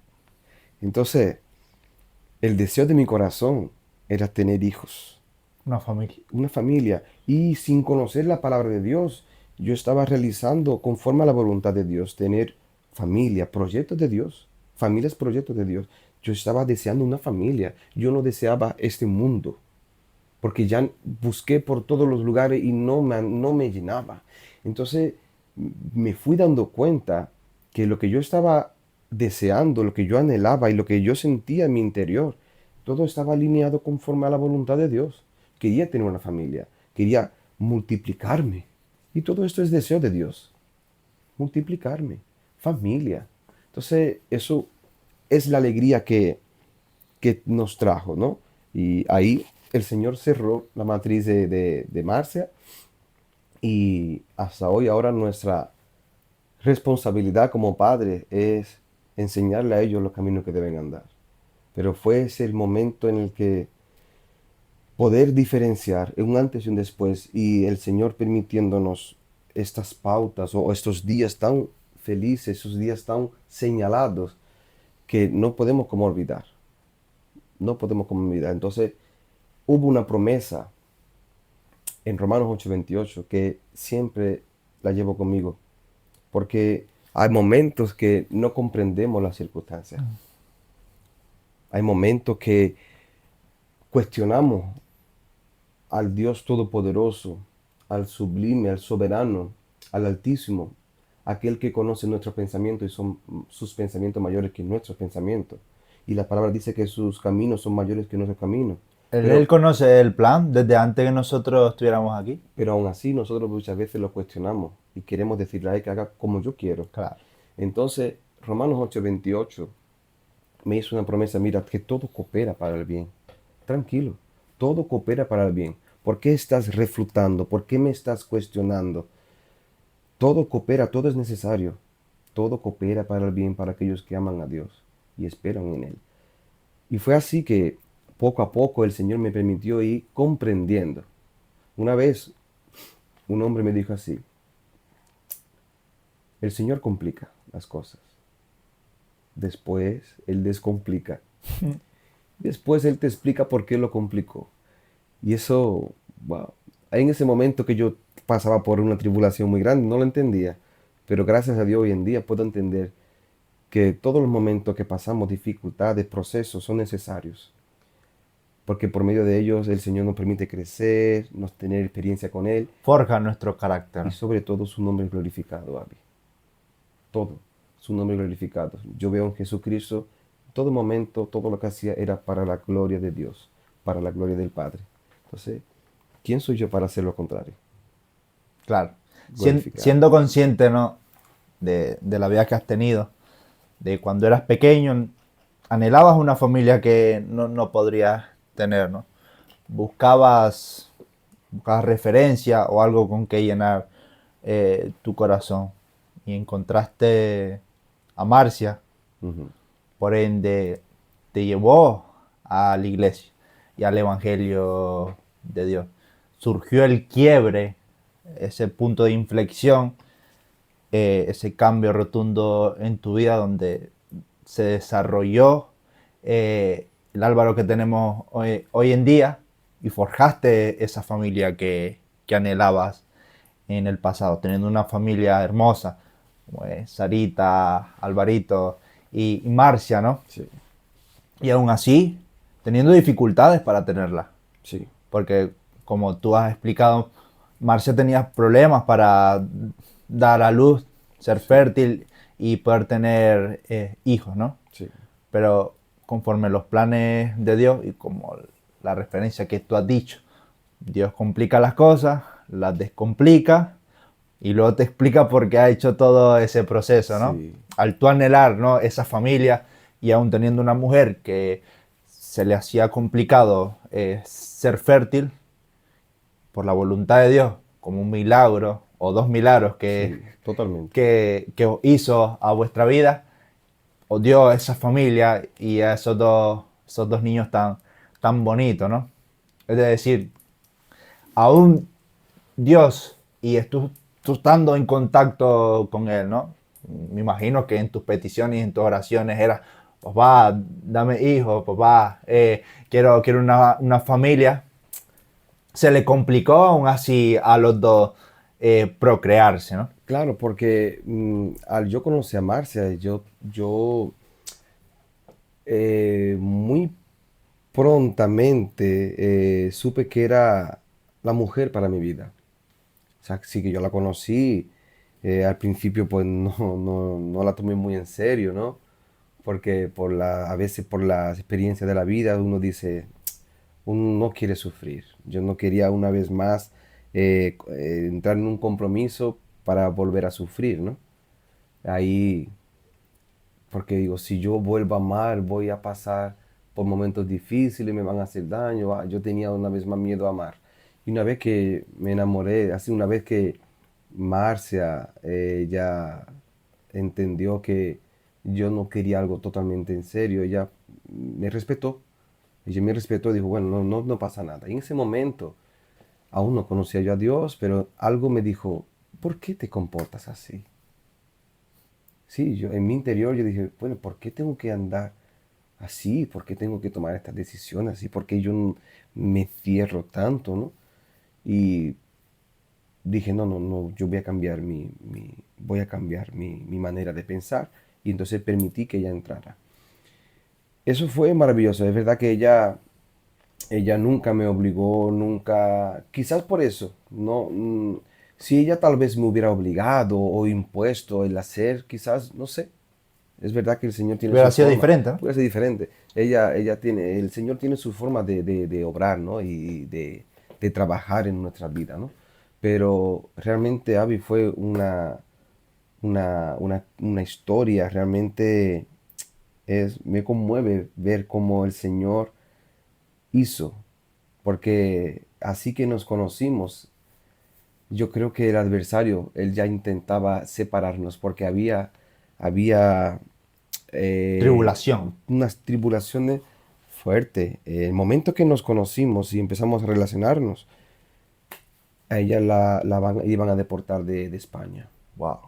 Entonces, el deseo de mi corazón era tener hijos, una familia. una familia. Y sin conocer la palabra de Dios, yo estaba realizando conforme a la voluntad de Dios, tener familia, proyectos de Dios, familias, proyectos de Dios. Yo estaba deseando una familia. Yo no deseaba este mundo, porque ya busqué por todos los lugares y no me llenaba. Entonces me fui dando cuenta que lo que yo estaba deseando, lo que yo anhelaba y lo que yo sentía en mi interior, todo estaba alineado conforme a la voluntad de Dios. Quería tener una familia, quería multiplicarme. Y todo esto es deseo de Dios, multiplicarme, familia. Entonces eso es la alegría que nos trajo, ¿no? Y ahí el Señor cerró la matriz de Marcia y hasta hoy ahora nuestra responsabilidad como padre es enseñarle a ellos los caminos que deben andar. Pero fue ese el momento en el que poder diferenciar un antes y un después y el Señor permitiéndonos estas pautas o estos días tan felices, esos días tan señalados que no podemos como olvidar. No podemos como olvidar. Entonces hubo una promesa en Romanos 8:28 que siempre la llevo conmigo, porque hay momentos que no comprendemos las circunstancias. Hay momentos que cuestionamos al Dios Todopoderoso, al Sublime, al Soberano, al Altísimo, aquel que conoce nuestros pensamientos y son sus pensamientos mayores que nuestros pensamientos. Y la palabra dice que sus caminos son mayores que nuestros caminos. Él conoce el plan desde antes que nosotros estuviéramos aquí. Pero aún así nosotros muchas veces lo cuestionamos y queremos decirle a él que haga como yo quiero. Claro. Entonces, Romanos 8:28 me hizo una promesa, mira, que todo coopera para el bien. Tranquilo, todo coopera para el bien. ¿Por qué estás refutando? ¿Por qué me estás cuestionando? Todo coopera, todo es necesario. Todo coopera para el bien para aquellos que aman a Dios y esperan en Él. Y fue así que poco a poco el Señor me permitió ir comprendiendo. Una vez un hombre me dijo así, el Señor complica las cosas. Después Él descomplica. Después Él te explica por qué lo complicó. Y eso, wow. En ese momento que yo pasaba por una tribulación muy grande, no lo entendía. Pero gracias a Dios hoy en día puedo entender que todos los momentos que pasamos, dificultades, procesos, son necesarios. Porque por medio de ellos el Señor nos permite crecer, nos tener experiencia con Él. Forja nuestro carácter. Y sobre todo su nombre glorificado, Abby. Todo, su nombre glorificado. Yo veo en Jesucristo, todo momento, todo lo que hacía era para la gloria de Dios, para la gloria del Padre. Entonces, ¿quién soy yo para hacer lo contrario? Claro. Glorificado. Siendo consciente, ¿no? de la vida que has tenido, de cuando eras pequeño, anhelabas una familia que no podrías tener, ¿no? Buscabas referencia o algo con que llenar tu corazón. Y encontraste a Marcia, Ujú. por ende te llevó a la iglesia y al evangelio de Dios. Surgió el quiebre, ese punto de inflexión, ese cambio rotundo en tu vida donde se desarrolló el Álvaro que tenemos hoy en día y forjaste esa familia que anhelabas en el pasado, teniendo una familia hermosa, como es Sarita, Alvarito y Marcia, ¿no? Sí, Y aún así, teniendo dificultades para tenerla, sí, porque como tú has explicado, Marcia tenía problemas para dar a luz, ser sí, fértil y poder tener hijos, ¿no? sí, Pero conforme los planes de Dios y como la referencia que tú has dicho, Dios complica las cosas, las descomplica y luego te explica por qué ha hecho todo ese proceso, ¿no? sí, Al tú anhelar, ¿no? Esa familia y aún teniendo una mujer que se le hacía complicado ser fértil, por la voluntad de Dios, como un milagro, o dos milagros Sí, totalmente. que os hizo a vuestra vida, os dio esa familia y a esos dos niños tan bonitos, ¿no? Es decir, aún Dios y tú estando en contacto con Él, ¿no? Me imagino que en tus peticiones y en tus oraciones era, papá, dame hijos, papá, quiero una familia. Se le complicó aún así a los dos procrearse, ¿no? Claro, porque al yo conocer a Marcia, yo muy prontamente supe que era la mujer para mi vida. O sea, sí que yo la conocí, al principio pues no la tomé muy en serio, ¿no? Porque a veces por las experiencias de la vida uno dice, uno no quiere sufrir. Yo no quería una vez más entrar en un compromiso para volver a sufrir, ¿no? Ahí, porque digo, si yo vuelvo a amar, voy a pasar por momentos difíciles, me van a hacer daño. Yo tenía una vez más miedo a amar. Y una vez que me enamoré, así una vez que Marcia ya entendió que yo no quería algo totalmente en serio, ella me respetó. Ella me respetó y dijo, bueno, no pasa nada. Y en ese momento, aún no conocía yo a Dios, pero algo me dijo, ¿por qué te comportas así? Sí, yo en mi interior yo dije, bueno, ¿por qué tengo que andar así? ¿Por qué tengo que tomar estas decisiones así? ¿Por qué yo me cierro tanto, no? Y dije, no, yo voy a cambiar voy a cambiar mi manera de pensar. Y entonces permití que ella entrara. Eso fue maravilloso. Es verdad que ella nunca me obligó, nunca, quizás por eso, no, si ella tal vez me hubiera obligado o impuesto el hacer, quizás, no sé, es verdad que el Señor tiene su Hubiera sido forma, diferente, ¿no? puede ser diferente. Ella tiene, el Señor tiene su forma de obrar, ¿no? Y de trabajar en nuestra vida, ¿no? Pero realmente Abby fue una historia, realmente me conmueve ver cómo el Señor hizo, porque así que nos conocimos, yo creo que el adversario, él ya intentaba separarnos, porque había eh, Tribulación. unas tribulaciones fuertes. El momento que nos conocimos y empezamos a relacionarnos, a ella iban a deportar de España, Wow.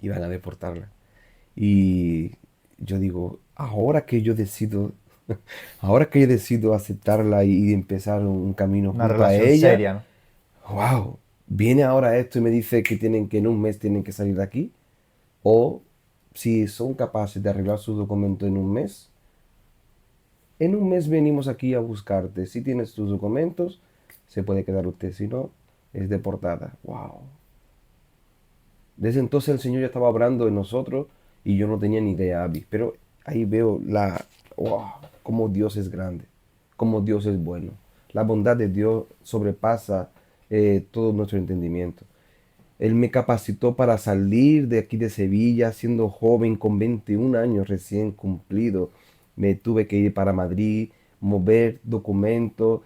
iban a deportarla. Y yo digo, ahora que yo decido aceptarla y empezar un camino Una junto a relación ella, seria, ¿no? wow, viene ahora esto y me dice que en un mes tienen que salir de aquí. O si son capaces de arreglar sus documentos en un mes venimos aquí a buscarte. Si tienes tus documentos, se puede quedar usted. Si no, es deportada. Wow. Desde entonces el Señor ya estaba obrando en nosotros y yo no tenía ni idea, Abby. Pero ahí veo wow, cómo Dios es grande, cómo Dios es bueno. La bondad de Dios sobrepasa todo nuestro entendimiento. Él me capacitó para salir de aquí de Sevilla siendo joven, con 21 años recién cumplido. Me tuve que ir para Madrid, mover documentos,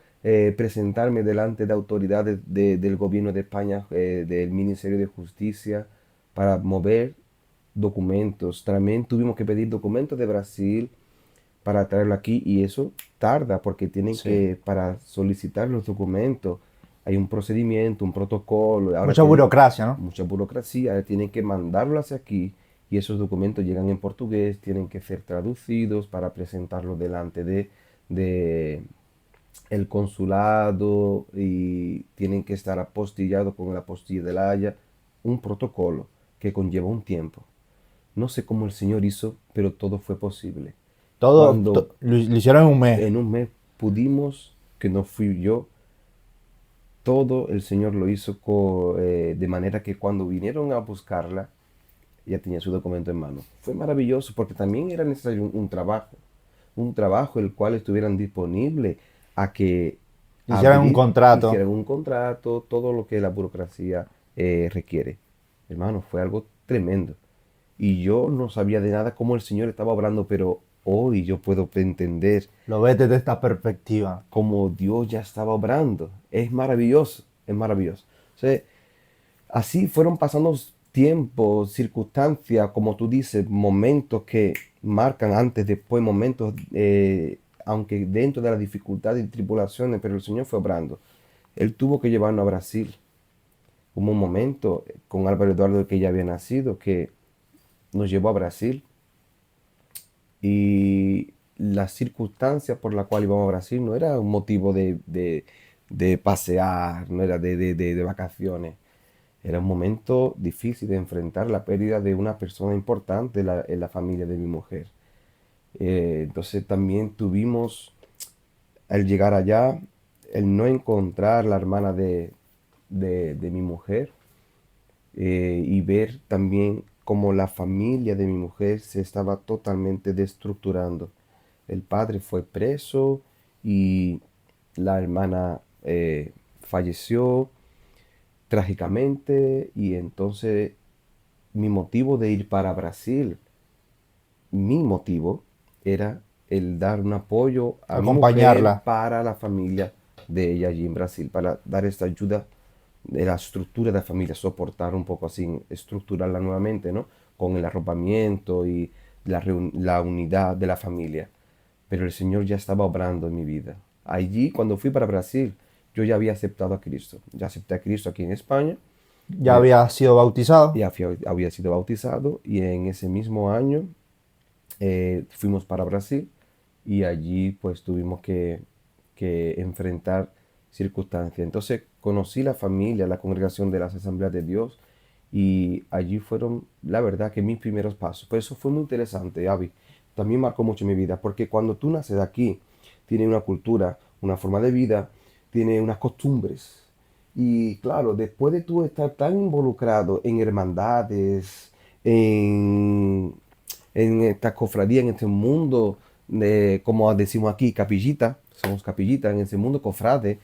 presentarme delante de autoridades del gobierno de España, del Ministerio de Justicia, para mover documentos. También tuvimos que pedir documentos de Brasil para traerlo aquí y eso tarda porque tienen Sí. que, para solicitar los documentos, hay un procedimiento, un protocolo, ahora Mucha tienen burocracia, ¿no? mucha burocracia, ahora tienen que mandarlo hacia aquí y esos documentos llegan en portugués, tienen que ser traducidos para presentarlos delante de el consulado y tienen que estar apostillados con la apostilla de la Haya, un protocolo que conlleva un tiempo. No sé cómo el Señor hizo, pero todo fue posible. Cuando Lo hicieron en un mes. en un mes pudimos, que no fui yo, todo el Señor lo hizo de manera que cuando vinieron a buscarla, ya tenía su documento en mano. Fue maravilloso porque también era necesario un trabajo el cual estuvieran disponibles a que Hicieron un hicieran contrato. un contrato, todo lo que la burocracia requiere. Hermano, fue algo tremendo. Y yo no sabía de nada cómo el Señor estaba obrando, pero hoy yo puedo entender Lo ves desde esta perspectiva. cómo Dios ya estaba obrando. Es maravilloso, es maravilloso. O sea, así fueron pasando tiempos, circunstancias, como tú dices, momentos que marcan antes, después, momentos, aunque dentro de las dificultades y tribulaciones, pero el Señor fue obrando. Él tuvo que llevarnos a Brasil. Hubo un momento con Álvaro Eduardo que ya había nacido, que nos llevó a Brasil y las circunstancias por las cuales íbamos a Brasil no era un motivo de pasear, no era de vacaciones. Era un momento difícil de enfrentar la pérdida de una persona importante en la familia de mi mujer. Entonces también tuvimos, al llegar allá, el no encontrar la hermana de mi mujer, y ver también cómo la familia de mi mujer se estaba totalmente destructurando. El padre fue preso y la hermana falleció trágicamente, y entonces mi motivo de ir para Brasil, mi motivo era el dar un apoyo a mi mujer Acompañarla. para la familia de ella allí en Brasil, para dar esta ayuda de la estructura de la familia, soportar un poco así, estructurarla nuevamente, ¿no? Con el arropamiento y la unidad de la familia. Pero el Señor ya estaba obrando en mi vida. Allí, cuando fui para Brasil, yo ya había aceptado a Cristo. Ya acepté a Cristo aquí en España, Ya había sido bautizado. había sido bautizado, y en ese mismo año fuimos para Brasil, y allí pues tuvimos que enfrentar circunstancias. Entonces conocí la familia, la congregación de las Asambleas de Dios, y allí fueron, la verdad, que mis primeros pasos. Pero eso fue muy interesante, Avi. También marcó mucho mi vida, porque cuando tú naces de aquí, tienes una cultura, una forma de vida, tienes unas costumbres. Y claro, después de tú estar tan involucrado en hermandades, en, en esta cofradía, en este mundo, como decimos aquí, capillita, somos capillita, en ese mundo cofrade,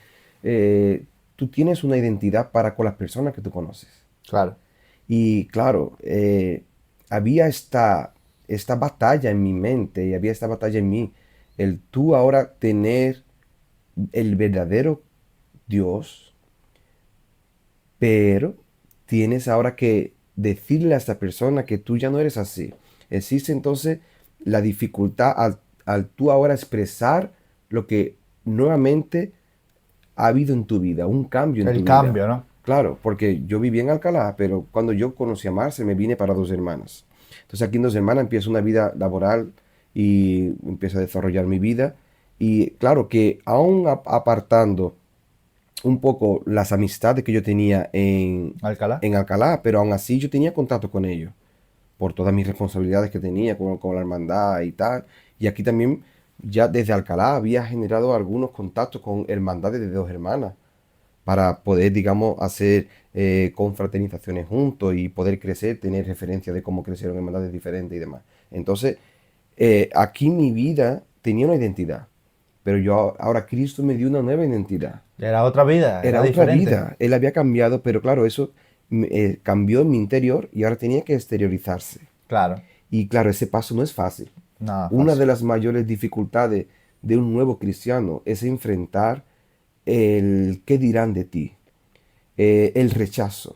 tú tienes una identidad para con las personas que tú conoces. Claro. Y claro, había esta batalla en mi mente, y había esta batalla en mí, el tú ahora tener el verdadero Dios, pero tienes ahora que decirle a esta persona que tú ya no eres así. Existe entonces la dificultad al tú ahora expresar lo que nuevamente ha habido en tu vida, un cambio en El tu vida. cambio, ¿no? Claro, porque yo vivía en Alcalá, pero cuando yo conocí a Marce me vine para Dos Hermanas. Entonces aquí en Dos Hermanas empiezo una vida laboral y empiezo a desarrollar mi vida. Y claro que aún apartando un poco las amistades que yo tenía Alcalá. en Alcalá, pero aún así yo tenía contacto con ellos por todas mis responsabilidades que tenía con la hermandad y tal. Y aquí también, ya desde Alcalá, había generado algunos contactos con hermandades de Dos Hermanas para poder, digamos, hacer confraternizaciones juntos y poder crecer, tener referencia de cómo crecieron hermandades diferentes y demás. Entonces, aquí mi vida tenía una identidad, pero yo ahora Cristo me dio una nueva identidad. Era otra vida, era Era otra diferente. vida, Él había cambiado, pero claro, eso cambió en mi interior y ahora tenía que exteriorizarse. Claro. Y claro, ese paso no es fácil. Nada Una fácil. de las mayores dificultades de un nuevo cristiano es enfrentar el qué dirán de ti, el rechazo.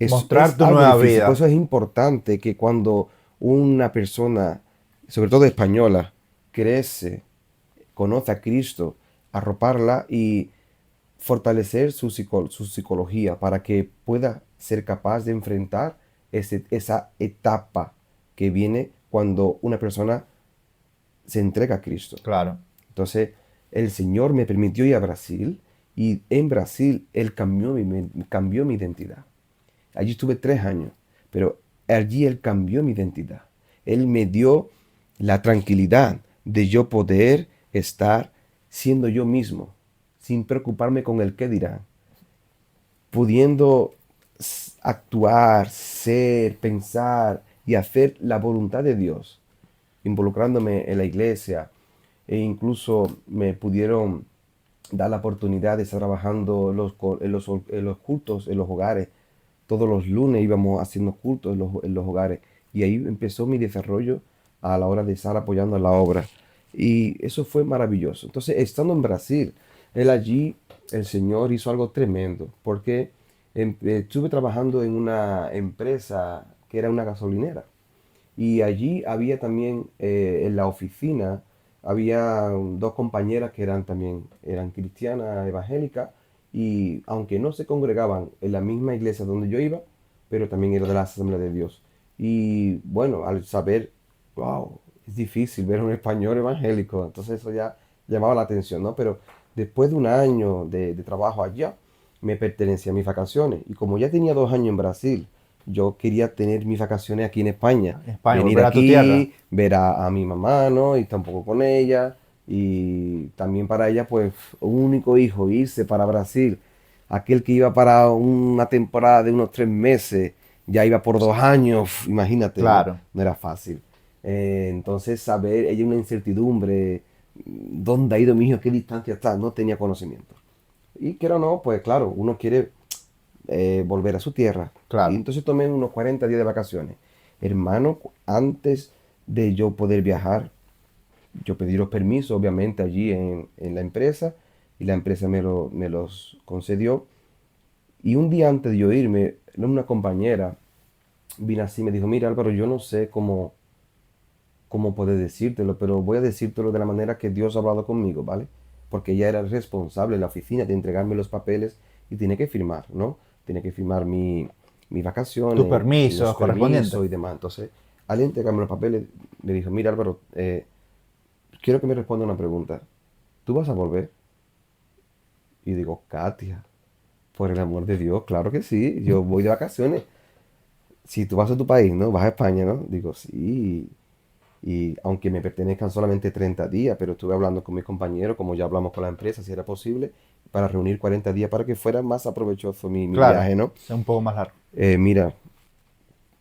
Mostrar Es tu algo nueva difícil, por vida. eso es importante que cuando una persona, sobre todo española, crece, conoce a Cristo, arroparla y fortalecer su psicología para que pueda ser capaz de enfrentar esa etapa que viene cuando una persona se entrega a Cristo. Claro. Entonces, el Señor me permitió ir a Brasil, y en Brasil Él cambió mi identidad. Allí estuve 3 años, pero allí Él cambió mi identidad. Él me dio la tranquilidad de yo poder estar siendo yo mismo, sin preocuparme con el qué dirán, pudiendo actuar, ser, pensar y hacer la voluntad de Dios, involucrándome en la iglesia, e incluso me pudieron dar la oportunidad de estar trabajando en los cultos, en los hogares. Todos los lunes íbamos haciendo cultos en los hogares, y ahí empezó mi desarrollo a la hora de estar apoyando la obra. Y eso fue maravilloso. Entonces, estando en Brasil, él allí, el Señor hizo algo tremendo, porque Estuve trabajando en una empresa que era una gasolinera. Y allí había también, en la oficina, había dos compañeras que eran también, eran cristianas evangélicas, y aunque no se congregaban en la misma iglesia donde yo iba, pero también era de la Asamblea de Dios. Y bueno, al saber, wow, es difícil ver un español evangélico, entonces eso ya llamaba la atención, ¿no? Pero después de un año de trabajo allá, me pertenecía a mis vacaciones. Y como ya tenía 2 años en Brasil, yo quería tener mis vacaciones aquí en España. España, Venir volver a tu tierra. aquí, ver a mi mamá, ¿no? Y estar un poco con ella. Y también para ella, pues, un único hijo, irse para Brasil. Aquel que iba para una temporada de unos 3 meses, ya iba por 2 años. Imagínate, ¿no? Claro, No era fácil. Entonces, saber, ella una incertidumbre, dónde ha ido mi hijo, qué distancia está, no tenía conocimiento. Y quiero o no, pues claro, uno quiere volver a su tierra. Y claro. entonces tomé unos 40 días de vacaciones. Hermano, antes de yo poder viajar, yo pedí los permisos, obviamente, allí en la empresa, y la empresa me los concedió. Y un día antes de yo irme, una compañera vino así y me dijo, mira Álvaro, yo no sé cómo poder decírtelo, pero voy a decírtelo de la manera que Dios ha hablado conmigo, ¿vale? Porque ella era el responsable en la oficina de entregarme los papeles y tiene que firmar, ¿no? Tiene que firmar mis Tus vacaciones, los permisos correspondientes. permisos y demás. Entonces, al entregarme los papeles, me dijo, mira Álvaro, quiero que me responda una pregunta. ¿Tú vas a volver? Y digo, Katia, por el amor de Dios, claro que sí, yo voy de vacaciones. Si tú vas a tu país, ¿no? Vas a España, ¿no? Digo, sí. Y aunque me pertenezcan solamente 30 días, pero estuve hablando con mis compañeros, como ya hablamos con la empresa, si era posible, para reunir 40 días para que fuera más aprovechoso mi Claro, viaje, ¿no? sea un poco más largo. Mira,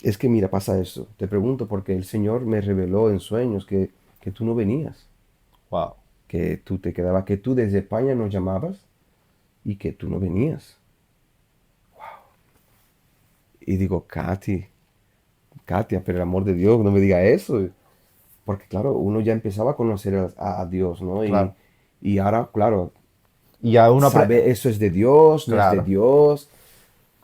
es que mira, pasa eso. Te pregunto porque el Señor me reveló en sueños que tú no venías, Wow. que tú te quedabas, que tú desde España nos llamabas y que tú no venías. Y digo, Katia, pero el amor de Dios, no me diga eso. Porque claro, uno ya empezaba a conocer a Dios, ¿no? Claro. Y ahora, claro, Y a uno sabe eso es de Dios, no es de Claro, Dios.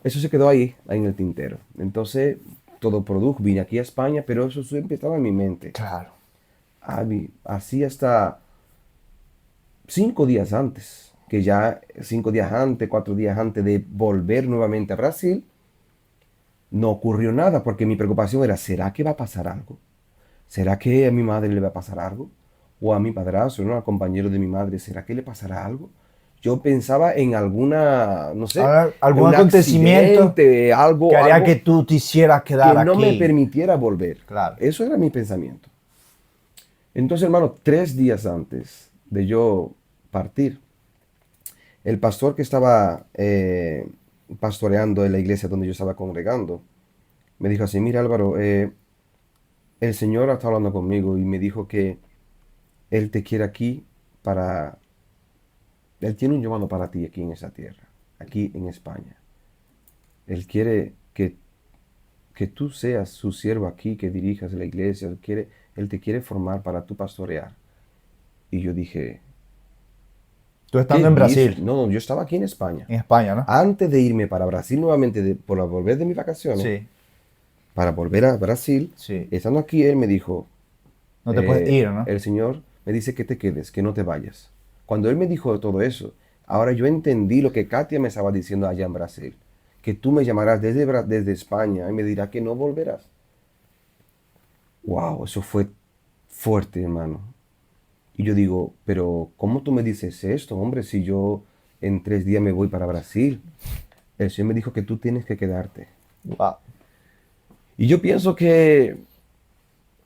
Eso se quedó ahí en el tintero. Entonces, todo produjo, vine aquí a España, pero eso siempre estaba en mi mente. claro. Así hasta 5 días antes, que ya 5 días antes, 4 días antes de volver nuevamente a Brasil, no ocurrió nada porque mi preocupación era, ¿será que va a pasar algo? ¿Será que a mi madre le va a pasar algo? O a mi padrastro, ¿no? Al compañero de mi madre, ¿será que le pasará algo? Yo pensaba en alguna, no sé, Ahora, en algún un acontecimiento accidente, que haría que algo tú te hicieras quedar que no me aquí. permitiera volver. Claro. Eso era mi pensamiento. Entonces, hermano, 3 días antes de yo partir, el pastor que estaba pastoreando en la iglesia donde yo estaba congregando, me dijo así, mira Álvaro, el Señor está hablando conmigo y me dijo que Él te quiere aquí para... Él tiene un llamado para ti aquí en esa tierra, aquí en España. Él quiere que tú seas su siervo aquí, que dirijas la iglesia. Él te quiere formar para tu pastorear. Y yo dije, Tú ¿qué estando en dices? Brasil, No, yo estaba aquí en España. en España, ¿no? Antes de irme para Brasil nuevamente, por volver de mis vacaciones, Sí, para volver a Brasil, sí. estando aquí, él me dijo, No te puedes ir, ¿no? el Señor me dice que te quedes, que no te vayas. Cuando él me dijo todo eso, ahora yo entendí lo que Katia me estaba diciendo allá en Brasil, que tú me llamarás desde España y me dirás que no volverás. Wow, eso fue fuerte, hermano. Y yo digo, pero ¿cómo tú me dices esto, hombre, si yo en 3 días me voy para Brasil? El Señor me dijo que tú tienes que quedarte. Wow. Y yo pienso que,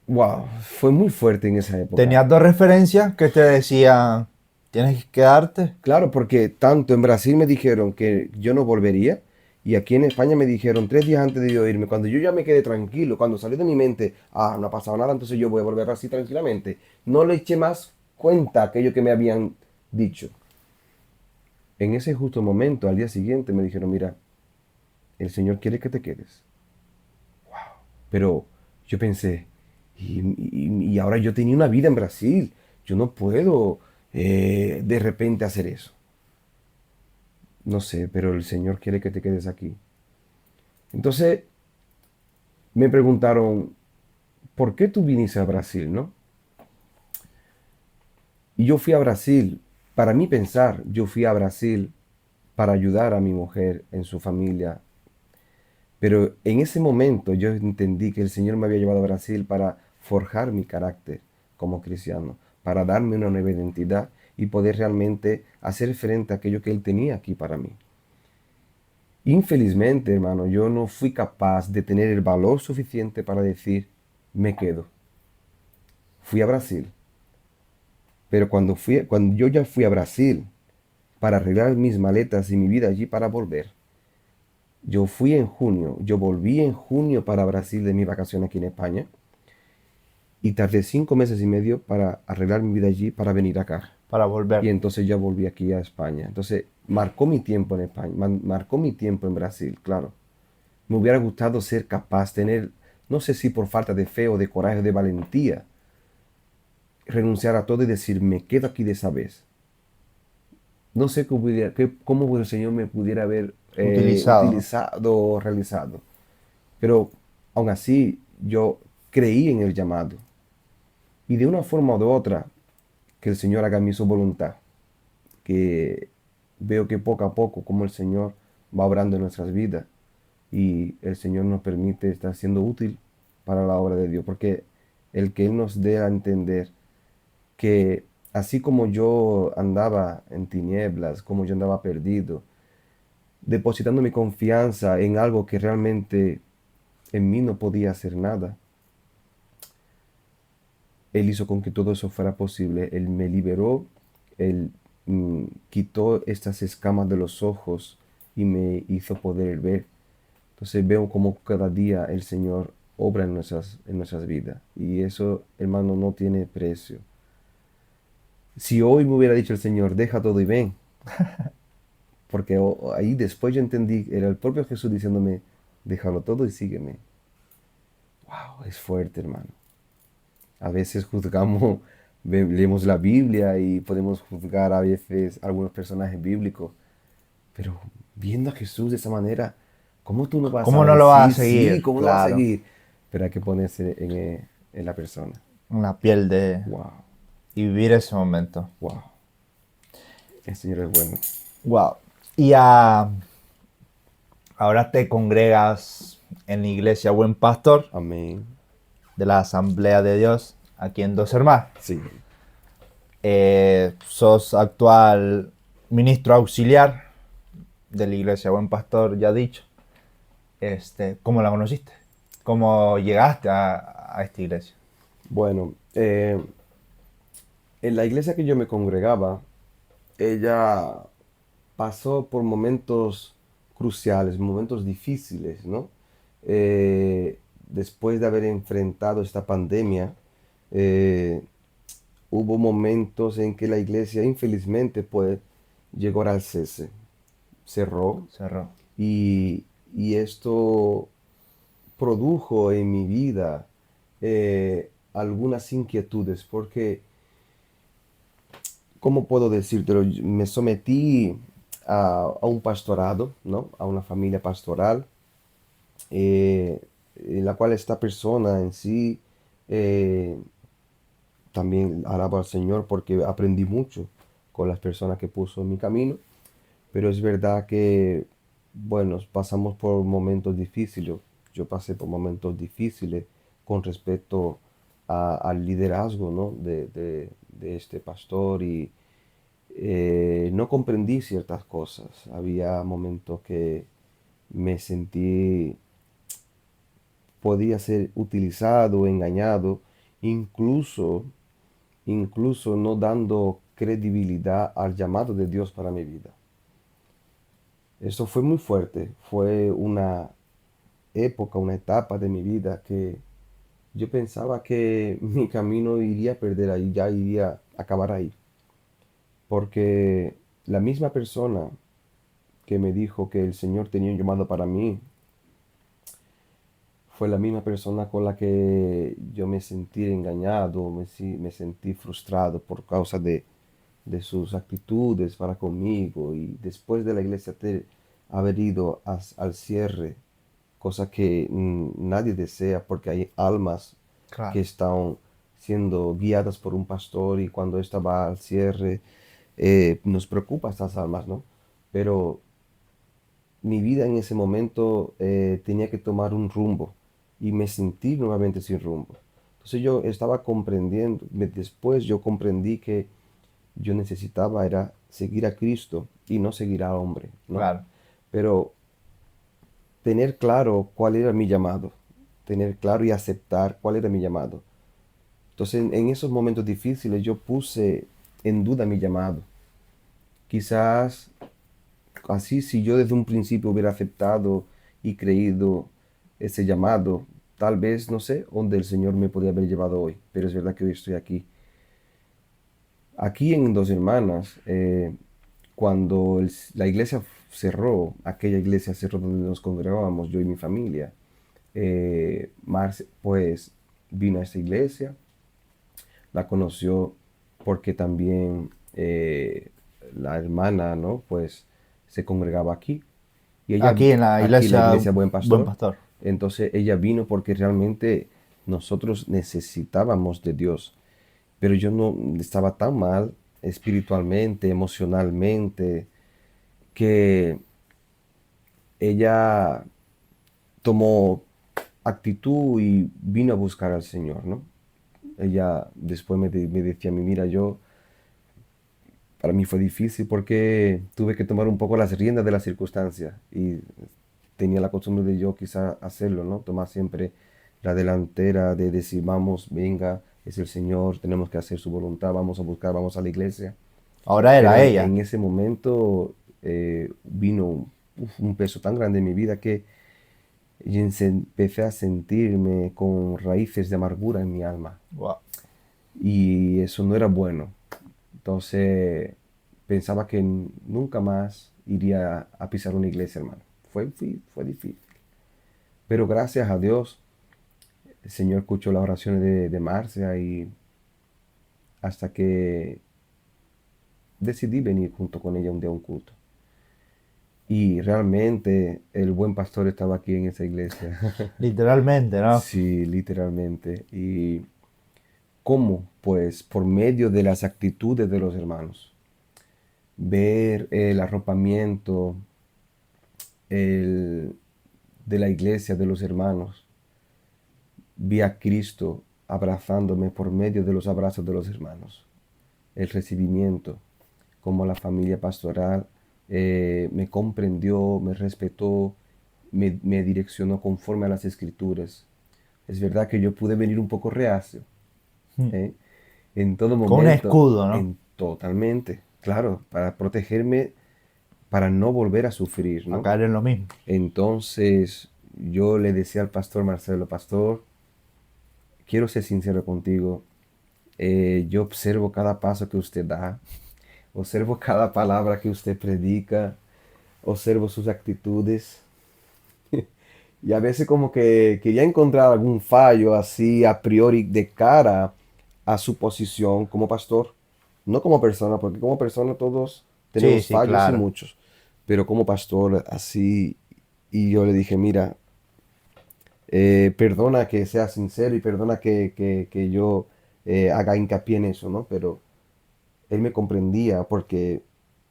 wow, fue muy fuerte en esa época. Tenías dos referencias que te decían, tienes que quedarte. Claro, porque tanto en Brasil me dijeron que yo no volvería y aquí en España me dijeron 3 días antes de yo irme, cuando yo ya me quedé tranquilo, cuando salió de mi mente, no ha pasado nada, entonces yo voy a volver así tranquilamente. No le eché más cuenta a aquello que me habían dicho. En ese justo momento, al día siguiente, me dijeron, mira, el Señor quiere que te quedes. Pero yo pensé, y ahora yo tenía una vida en Brasil, yo no puedo de repente hacer eso. no sé, pero el Señor quiere que te quedes aquí. Entonces me preguntaron, ¿por qué tú viniste a Brasil, no? Y yo fui a Brasil, para mí pensar, yo fui a Brasil para ayudar a mi mujer en su familia. Pero en ese momento yo entendí que el Señor me había llevado a Brasil para forjar mi carácter como cristiano, para darme una nueva identidad y poder realmente hacer frente a aquello que Él tenía aquí para mí. Infelizmente, hermano, yo no fui capaz de tener el valor suficiente para decir, me quedo. Fui a Brasil, pero cuando yo ya fui a Brasil para arreglar mis maletas y mi vida allí para volver, yo fui en junio, yo volví en junio para Brasil de mi vacación aquí en España y tardé 5 meses y medio para arreglar mi vida allí para venir acá. para Y volver. entonces ya volví aquí a España. Entonces marcó mi tiempo en España, marcó mi tiempo en Brasil, claro. Me hubiera gustado ser capaz, tener, no sé si por falta de fe o de coraje o de valentía, renunciar a todo y decir, me quedo aquí de esa vez. No sé cómo el Señor me pudiera haber Utilizado. utilizado o realizado. Pero aún así yo creí en el llamado. Y de una forma u de otra, que el Señor haga mi su voluntad. Que veo que poco a poco como el Señor va obrando en nuestras vidas y el Señor nos permite estar siendo útil para la obra de Dios. Porque el que Él nos dé a entender que así como yo andaba en tinieblas, como yo andaba perdido, depositando mi confianza en algo que realmente en mí no podía hacer nada, Él hizo con que todo eso fuera posible. Él me liberó, Él quitó estas escamas de los ojos y me hizo poder ver. Entonces veo como cada día el Señor obra en nuestras vidas. Y eso, hermano, no tiene precio. Si hoy me hubiera dicho el Señor, deja todo y ven, porque ahí después yo entendí, era el propio Jesús diciéndome, déjalo todo y sígueme. Wow, es fuerte, hermano. A veces juzgamos, leemos la Biblia y podemos juzgar a veces algunos personajes bíblicos, pero viendo a Jesús de esa manera, ¿cómo tú no vas a ¿Cómo no lo vas a decir sí? seguir? ¿Cómo no vas a Claro. seguir? Pero hay que ponerse en la persona. En la piel de... Wow, Y vivir ese momento. wow. El Señor es bueno. Wow. Ahora te congregas en la iglesia Buen Pastor Amén. de la Asamblea de Dios aquí en Dos Hermanos. Sí. Sos actual ministro auxiliar de la iglesia Buen Pastor, ya dicho. ¿Cómo la conociste? ¿Cómo llegaste a esta iglesia? Bueno, en la iglesia que yo me congregaba, ella pasó por momentos cruciales, momentos difíciles, ¿no? Después de haber enfrentado esta pandemia, eh, hubo momentos en que la iglesia, infelizmente, pues, llegó al cese, cerró, Cerró. y esto produjo en mi vida algunas inquietudes, porque ¿cómo puedo decírtelo? Me sometí a un pastorado, ¿no? A una familia pastoral, en la cual esta persona en sí eh, también alabo al Señor porque aprendí mucho con las personas que puso en mi camino, pero es verdad que, bueno, pasamos por momentos difíciles. Yo pasé por momentos difíciles con respecto al liderazgo, ¿no? de este pastor y no comprendí ciertas cosas. Había momentos que me sentí, podía ser utilizado, engañado, incluso, incluso no dando credibilidad al llamado de Dios para mi vida. Eso fue muy fuerte, fue una época, una etapa de mi vida que yo pensaba que mi camino iría a perder ahí, ya iría a acabar ahí. Porque la misma persona que me dijo que el Señor tenía un llamado para mí, fue la misma persona con la que yo me sentí engañado, me sentí frustrado por causa de sus actitudes para conmigo y después de la iglesia haber ido al cierre, cosa que nadie desea porque hay almas que Claro. están siendo guiadas por un pastor y cuando ésta va al cierre, nos preocupa estas almas, ¿no? Pero mi vida en ese momento tenía que tomar un rumbo y me sentí nuevamente sin rumbo. Entonces yo estaba comprendiendo, después yo comprendí que yo necesitaba era seguir a Cristo y no seguir al hombre, ¿no? Claro. Pero tener claro cuál era mi llamado, tener claro y aceptar cuál era mi llamado. Entonces en esos momentos difíciles yo puse en duda mi llamado. Quizás así si yo desde un principio hubiera aceptado y creído ese llamado, tal vez no sé dónde el Señor me podría haber llevado hoy, pero es verdad que hoy estoy aquí. Aquí en Dos Hermanas, cuando la iglesia cerró, aquella iglesia cerró donde nos congregábamos, yo y mi familia, Marce pues vino a esa iglesia, la conoció porque también la hermana, ¿no? Pues se congregaba aquí. Y ella, Aquí en la aquí en la iglesia iglesia Buen Buen Pastor, Pastor. entonces ella vino porque realmente nosotros necesitábamos de Dios. Pero yo no estaba tan mal espiritualmente, emocionalmente, que ella tomó actitud y vino a buscar al Señor, ¿no? Ella después me decía a mí, mira, para mí fue difícil porque tuve que tomar un poco las riendas de la circunstancia y tenía la costumbre de yo quizá hacerlo, ¿no? Tomar siempre la delantera de decir, vamos, venga, es el Señor, tenemos que hacer su voluntad, vamos a buscar, vamos a la iglesia. Ahora Pero era en ella. ese momento vino un peso tan grande en mi vida que y empecé a sentirme con raíces de amargura en mi alma. Wow. Y eso no era bueno. Entonces pensaba que nunca más iría a pisar una iglesia, hermano. Fue difícil. Pero gracias a Dios, el Señor escuchó las oraciones de Marcia y hasta que decidí venir junto con ella un día a un culto. Y realmente el buen pastor estaba aquí en esa iglesia. Literalmente, ¿no? Sí, literalmente. ¿Y cómo? Pues por medio de las actitudes de los hermanos. Ver el arropamiento el, de la iglesia, de los hermanos. Vi a Cristo abrazándome por medio de los abrazos de los hermanos. El recibimiento, como la familia pastoral me comprendió, me respetó, me direccionó conforme a las escrituras. Es verdad que yo pude venir un poco reacio, Mm. ¿eh? En todo Con un momento, escudo, ¿no? totalmente, claro, para protegerme, para no volver a sufrir, A ¿no? caer en lo mismo. Entonces yo le decía al pastor Marcelo, pastor, quiero ser sincero contigo, yo observo cada paso que usted da, observo cada palabra que usted predica, observo sus actitudes y a veces como que quería encontrar algún fallo así a priori de cara a su posición como pastor, no como persona, porque como persona todos Sí, tenemos sí, fallos y claro. muchos, pero como pastor así, y yo le dije, mira, perdona que sea sincero y perdona que yo haga hincapié en eso, ¿no? Pero él me comprendía porque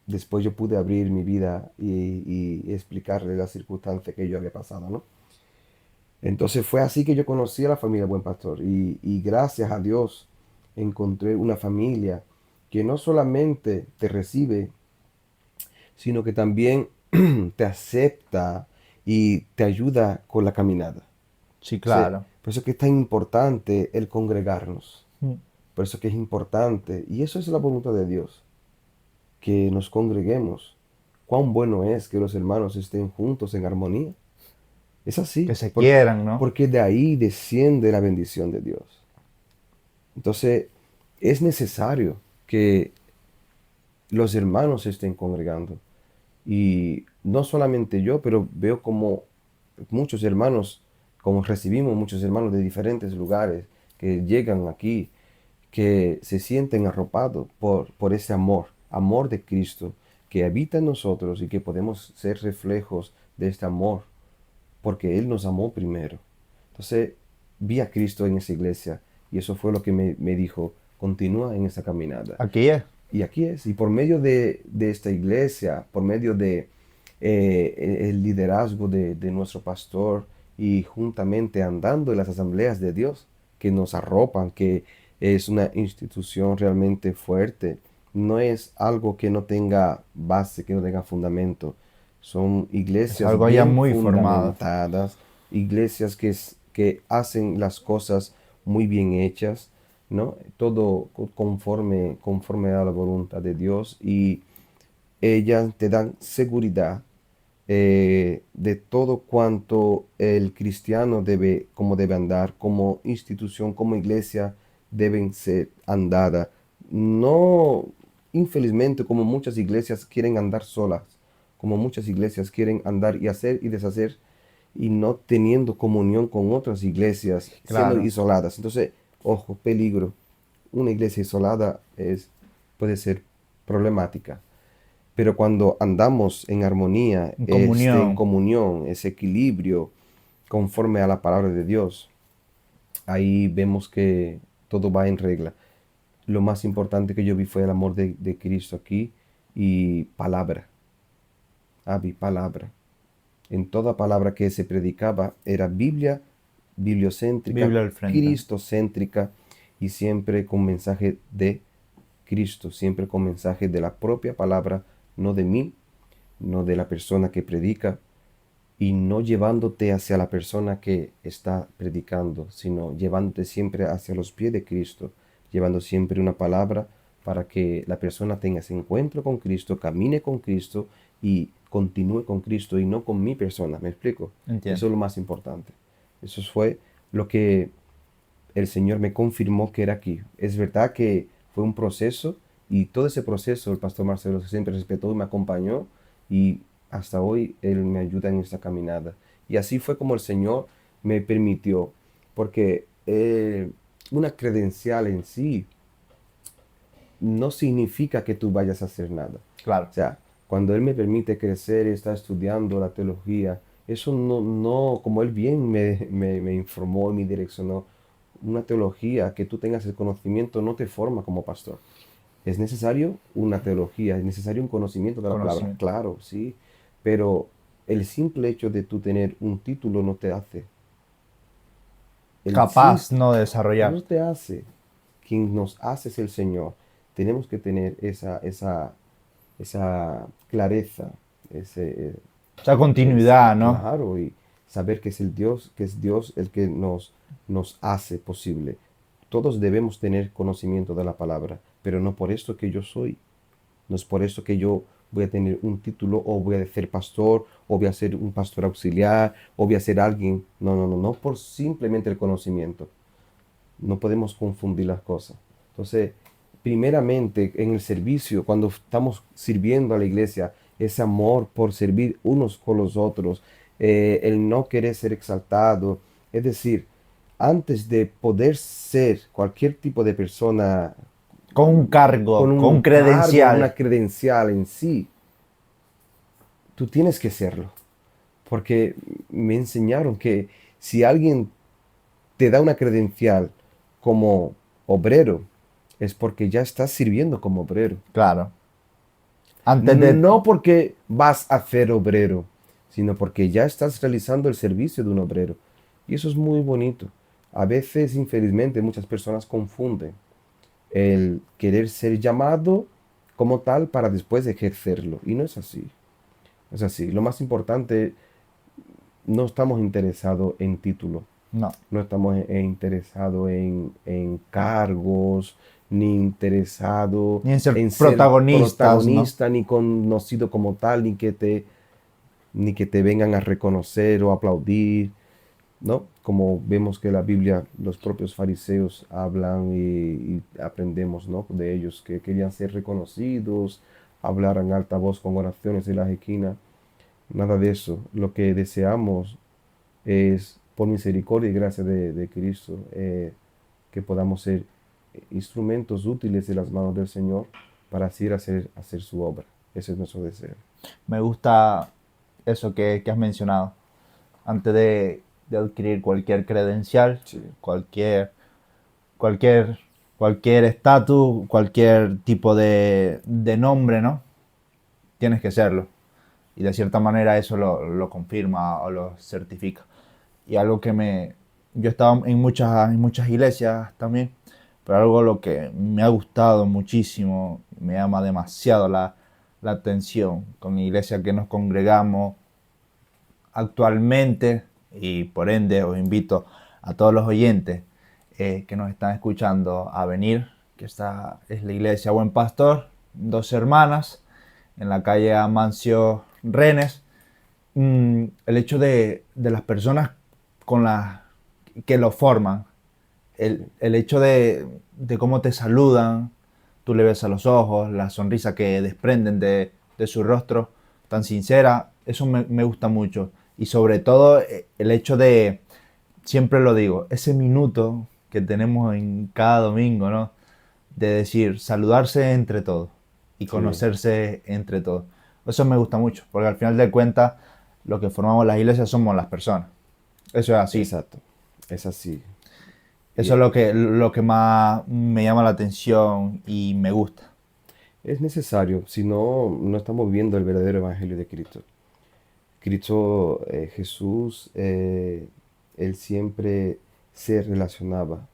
después yo pude abrir mi vida y explicarle las circunstancias que yo había pasado, ¿no? Entonces fue así que yo conocí a la familia Buen Pastor y gracias a Dios encontré una familia que no solamente te recibe, sino que también te acepta y te ayuda con la caminada. Sí, Entonces, claro. por eso es que es tan importante el congregarnos. Mm. Por eso es que es importante, y eso es la voluntad de Dios, que nos congreguemos. Cuán bueno es que los hermanos estén juntos en armonía. Es Que así, se quieran, ¿no? porque de ahí desciende la bendición de Dios. Entonces, es necesario que los hermanos se estén congregando. Y no solamente yo, pero veo como muchos hermanos, como recibimos muchos hermanos de diferentes lugares que llegan aquí, que se sienten arropados por ese amor de Cristo que habita en nosotros y que podemos ser reflejos de este amor, porque Él nos amó primero. Entonces, vi a Cristo en esa iglesia y eso fue lo que me dijo, continúa en esa caminada. Aquí es. Y aquí es, y por medio de esta iglesia, por medio de el liderazgo de nuestro pastor y juntamente andando en las asambleas de Dios que nos arropan, que es una institución realmente fuerte, no es algo que no tenga base, que no tenga fundamento. Son Es iglesias algo ya bien muy formado. fundamentadas, iglesias que hacen las cosas muy bien hechas, ¿no? Todo conforme a la voluntad de Dios y ellas te dan seguridad de todo cuanto el cristiano debe, como debe andar, como institución, como iglesia deben ser andada. No, infelizmente, como muchas iglesias quieren andar solas, como muchas iglesias quieren andar y hacer y deshacer y no teniendo comunión con otras iglesias, siendo Claro. isoladas. Entonces, ojo, peligro. Una iglesia isolada puede ser problemática. Pero cuando andamos en armonía, En en comunión. comunión, ese equilibrio conforme a la palabra de Dios, ahí vemos que todo va en regla. Lo más importante que yo vi fue el amor de Cristo aquí y palabra. Vi palabra. En toda palabra que se predicaba era Biblia, bibliocéntrica, Biblia al frente. cristocéntrica y siempre con mensaje de Cristo, siempre con mensaje de la propia palabra, no de mí, no de la persona que predica y no llevándote hacia la persona que está predicando, sino llevándote siempre hacia los pies de Cristo, llevando siempre una palabra para que la persona tenga ese encuentro con Cristo, camine con Cristo y continúe con Cristo y no con mi persona. ¿Me explico? Eso Entiendo. es lo más importante. Eso fue lo que el Señor me confirmó que era aquí. Es verdad que fue un proceso y todo ese proceso el pastor Marcelo siempre respetó y me acompañó y hasta hoy él me ayuda en esta caminada. Y así fue como el Señor me permitió, porque una credencial en sí no significa que tú vayas a hacer nada. Claro. O sea, cuando Él me permite crecer y estar estudiando la teología, eso no, como Él bien me informó y me direccionó, una teología, que tú tengas el conocimiento no te forma como pastor. Es necesario una teología, es necesario un conocimiento de la palabra, Conocimiento. claro, sí, pero el simple hecho de tú tener un título no te hace. El Capaz simple, no no desarrollarte. te hace. Quien nos hace es el Señor. Tenemos que tener esa clareza, ese, Esa continuidad, ¿no? claro, y saber que es el Dios, que es Dios el que nos hace posible. Todos debemos tener conocimiento de la palabra, pero no por esto que yo soy, no es por eso que yo voy a tener un título o voy a ser pastor o voy a ser un pastor auxiliar o voy a ser alguien. No por simplemente el conocimiento. No podemos confundir las cosas. Entonces, primeramente en el servicio, cuando estamos sirviendo a la iglesia, ese amor por servir unos con los otros, el no querer ser exaltado, es decir, antes de poder ser cualquier tipo de persona Con un con cargo, con un un cargo, una credencial. credencial en sí, tú tienes que serlo. Porque me enseñaron que si alguien te da una credencial como obrero, es porque ya estás sirviendo como obrero. Claro. Antes de... No porque vas a ser obrero, sino porque ya estás realizando el servicio de un obrero. Y eso es muy bonito. A veces, infelizmente, muchas personas confunden el querer ser llamado como tal para después ejercerlo. Y no es así. No es así. Lo más importante, no estamos interesados en título. No. No estamos interesados en cargos, ni interesados Ni en ser en ser protagonistas, ¿no? protagonista, ni conocido como tal, ni que te vengan a reconocer o aplaudir, ¿no? Como vemos que la Biblia, los propios fariseos hablan y aprendemos, ¿no? De ellos, que querían ser reconocidos, hablar en alta voz con oraciones en las esquinas. Nada de eso. Lo que deseamos es, por misericordia y gracia de Cristo, que podamos ser instrumentos útiles de las manos del Señor para así hacer su obra. Ese es nuestro deseo. Me gusta eso que has mencionado. Antes de adquirir cualquier credencial, Sí. cualquier cualquier estatus, cualquier tipo de nombre, ¿no? Tienes que serlo. Y de cierta manera eso lo confirma o lo certifica. Y algo que me... Yo he estado en muchas iglesias también, pero algo lo que me ha gustado muchísimo, me llama demasiado la atención con la iglesia que nos congregamos actualmente, y por ende os invito a todos los oyentes que nos están escuchando a venir, que esta es la iglesia Buen Pastor, Dos Hermanas, en la calle Amancio Renes. El hecho de las personas con las que lo forman, el hecho de cómo te saludan, tú le ves a los ojos, la sonrisa que desprenden de su rostro tan sincera, eso me gusta mucho. Y sobre todo el hecho de, siempre lo digo, ese minuto que tenemos en cada domingo, ¿no? De decir, saludarse entre todos y Sí, conocerse entre todos. Eso me gusta mucho, porque al final de cuentas, lo que formamos las iglesias somos las personas. Eso es así. exacto. Es así. Y Eso es lo que más me llama la atención y me gusta. es necesario, si no, no estamos viviendo el verdadero evangelio de Cristo. Cristo, Jesús, él siempre se relacionaba,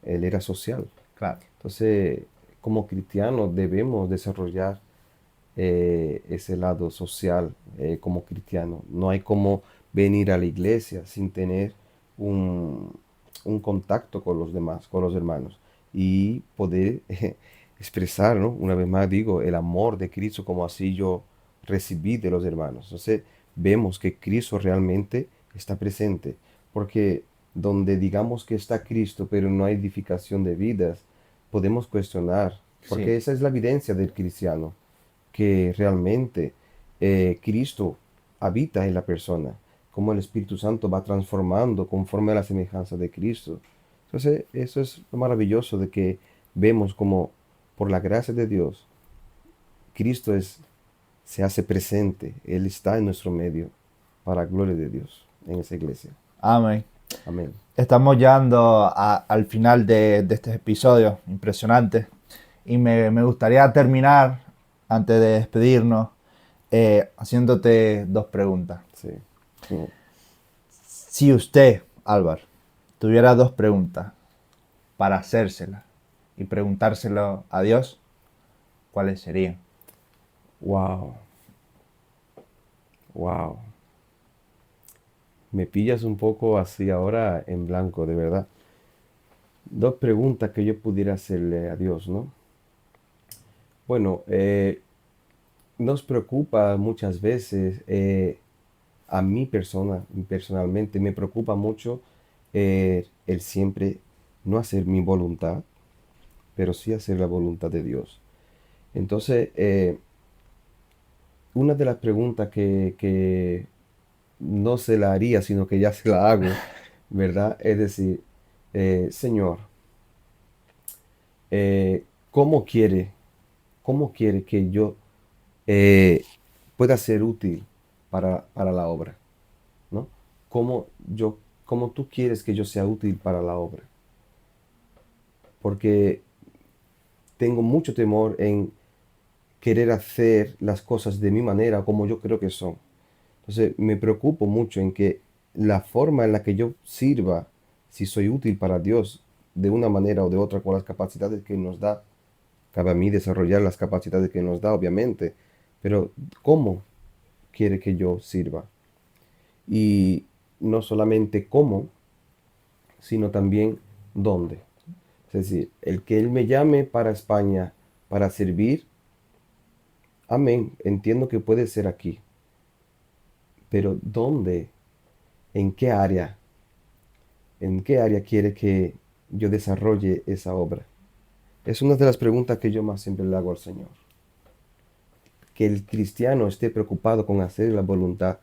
él era social. Claro. Entonces, como cristianos debemos desarrollar ese lado social como cristiano. No hay como venir a la iglesia sin tener un, un contacto con los demás, con los hermanos, y poder expresar, ¿no? Una vez más digo, el amor de Cristo como así yo recibí de los hermanos. Entonces, vemos que Cristo realmente está presente, porque donde digamos que está Cristo, pero no hay edificación de vidas, podemos cuestionar, Sí. porque esa es la evidencia del cristiano, que realmente Cristo habita en la persona, como el Espíritu Santo va transformando conforme a la semejanza de Cristo. Entonces, eso es lo maravilloso de que vemos como por la gracia de Dios, Cristo se hace presente, Él está en nuestro medio para la gloria de Dios en esa iglesia. Amén. Amén. Estamos llegando al final de este episodio impresionante y me gustaría terminar, antes de despedirnos, haciéndote dos preguntas. Sí. Mm. Si usted, Álvaro, tuviera dos preguntas para hacérselas y preguntárselo a Dios, ¿cuáles serían? Wow. Wow. Me pillas un poco así ahora en blanco, de verdad. Dos preguntas que yo pudiera hacerle a Dios, ¿no? Bueno, nos preocupa muchas veces, a mi persona, personalmente, me preocupa mucho el siempre no hacer mi voluntad, pero sí hacer la voluntad de Dios. Entonces, una de las preguntas que no se la haría, sino que ya se la hago, ¿verdad? Es decir, Señor, eh, ¿cómo quiere, cómo quiere que yo eh, pueda ser útil para la obra? ¿No? ¿Cómo yo, cómo tú quieres que yo sea útil para la obra? Porque tengo mucho temor en querer hacer las cosas de mi manera como yo creo que son. Entonces me preocupo mucho en que la forma en la que yo sirva, si soy útil para Dios de una manera o de otra con las capacidades que nos da, cabe a mí desarrollar las capacidades que nos da, obviamente, pero ¿cómo quiere que yo sirva? Y no solamente cómo, sino también dónde. Es decir, el que Él me llame para España para servir, amén, entiendo que puede ser aquí, pero ¿dónde? ¿En qué área? ¿En qué área quiere que yo desarrolle esa obra? Es una de las preguntas que yo más siempre le hago al Señor. Que el cristiano esté preocupado con hacer la voluntad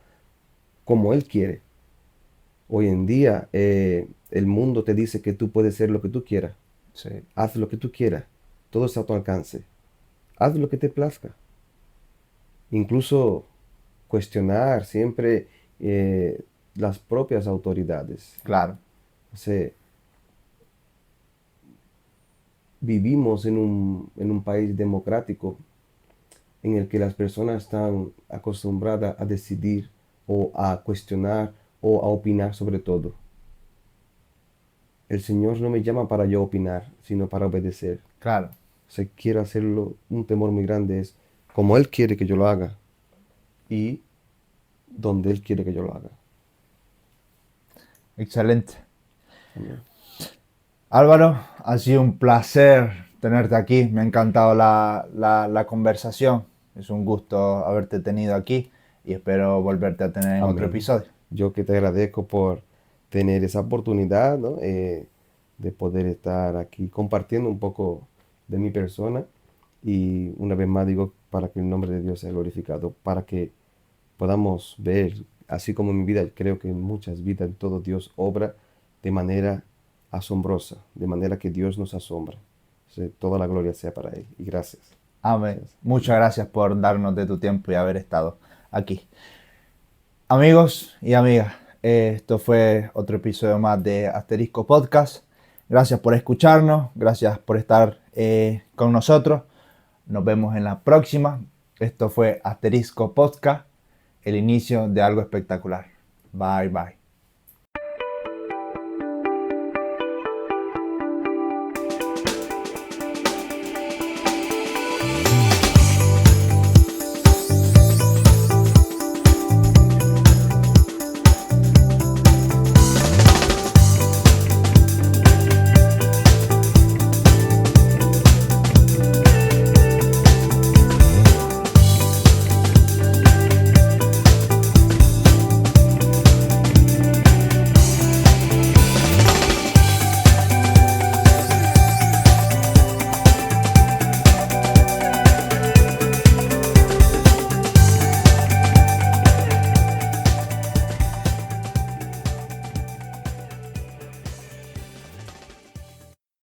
como Él quiere. Hoy en día el mundo te dice que tú puedes ser lo que tú quieras. Sí, Haz lo que tú quieras. Todo está a tu alcance. Haz lo que te plazca. Incluso cuestionar siempre las propias autoridades. claro, O sea, vivimos en un país democrático en el que las personas están acostumbradas a decidir o a cuestionar o a opinar sobre todo. El Señor no me llama para yo opinar, sino para obedecer. claro. O sea, quiero hacerlo, un temor muy grande es como Él quiere que yo lo haga y donde Él quiere que yo lo haga. Excelente. Amén. Álvaro, ha sido un placer tenerte aquí. Me ha encantado la conversación. Es un gusto haberte tenido aquí y espero volverte a tener en otro Amén. episodio. Yo que te agradezco por tener esa oportunidad, ¿no? De poder estar aquí compartiendo un poco de mi persona y una vez más digo para que el nombre de Dios sea glorificado, para que podamos ver, así como en mi vida, creo que en muchas vidas, en todo Dios obra de manera asombrosa, de manera que Dios nos asombra. O sea, toda la gloria sea para Él y gracias. Amén. Muchas gracias por darnos de tu tiempo y haber estado aquí. Amigos y amigas, esto fue otro episodio más de Asterisco Podcast. Gracias por escucharnos, gracias por estar con nosotros. Nos vemos en la próxima. Esto fue Asterisco Podcast, el inicio de algo espectacular. Bye bye.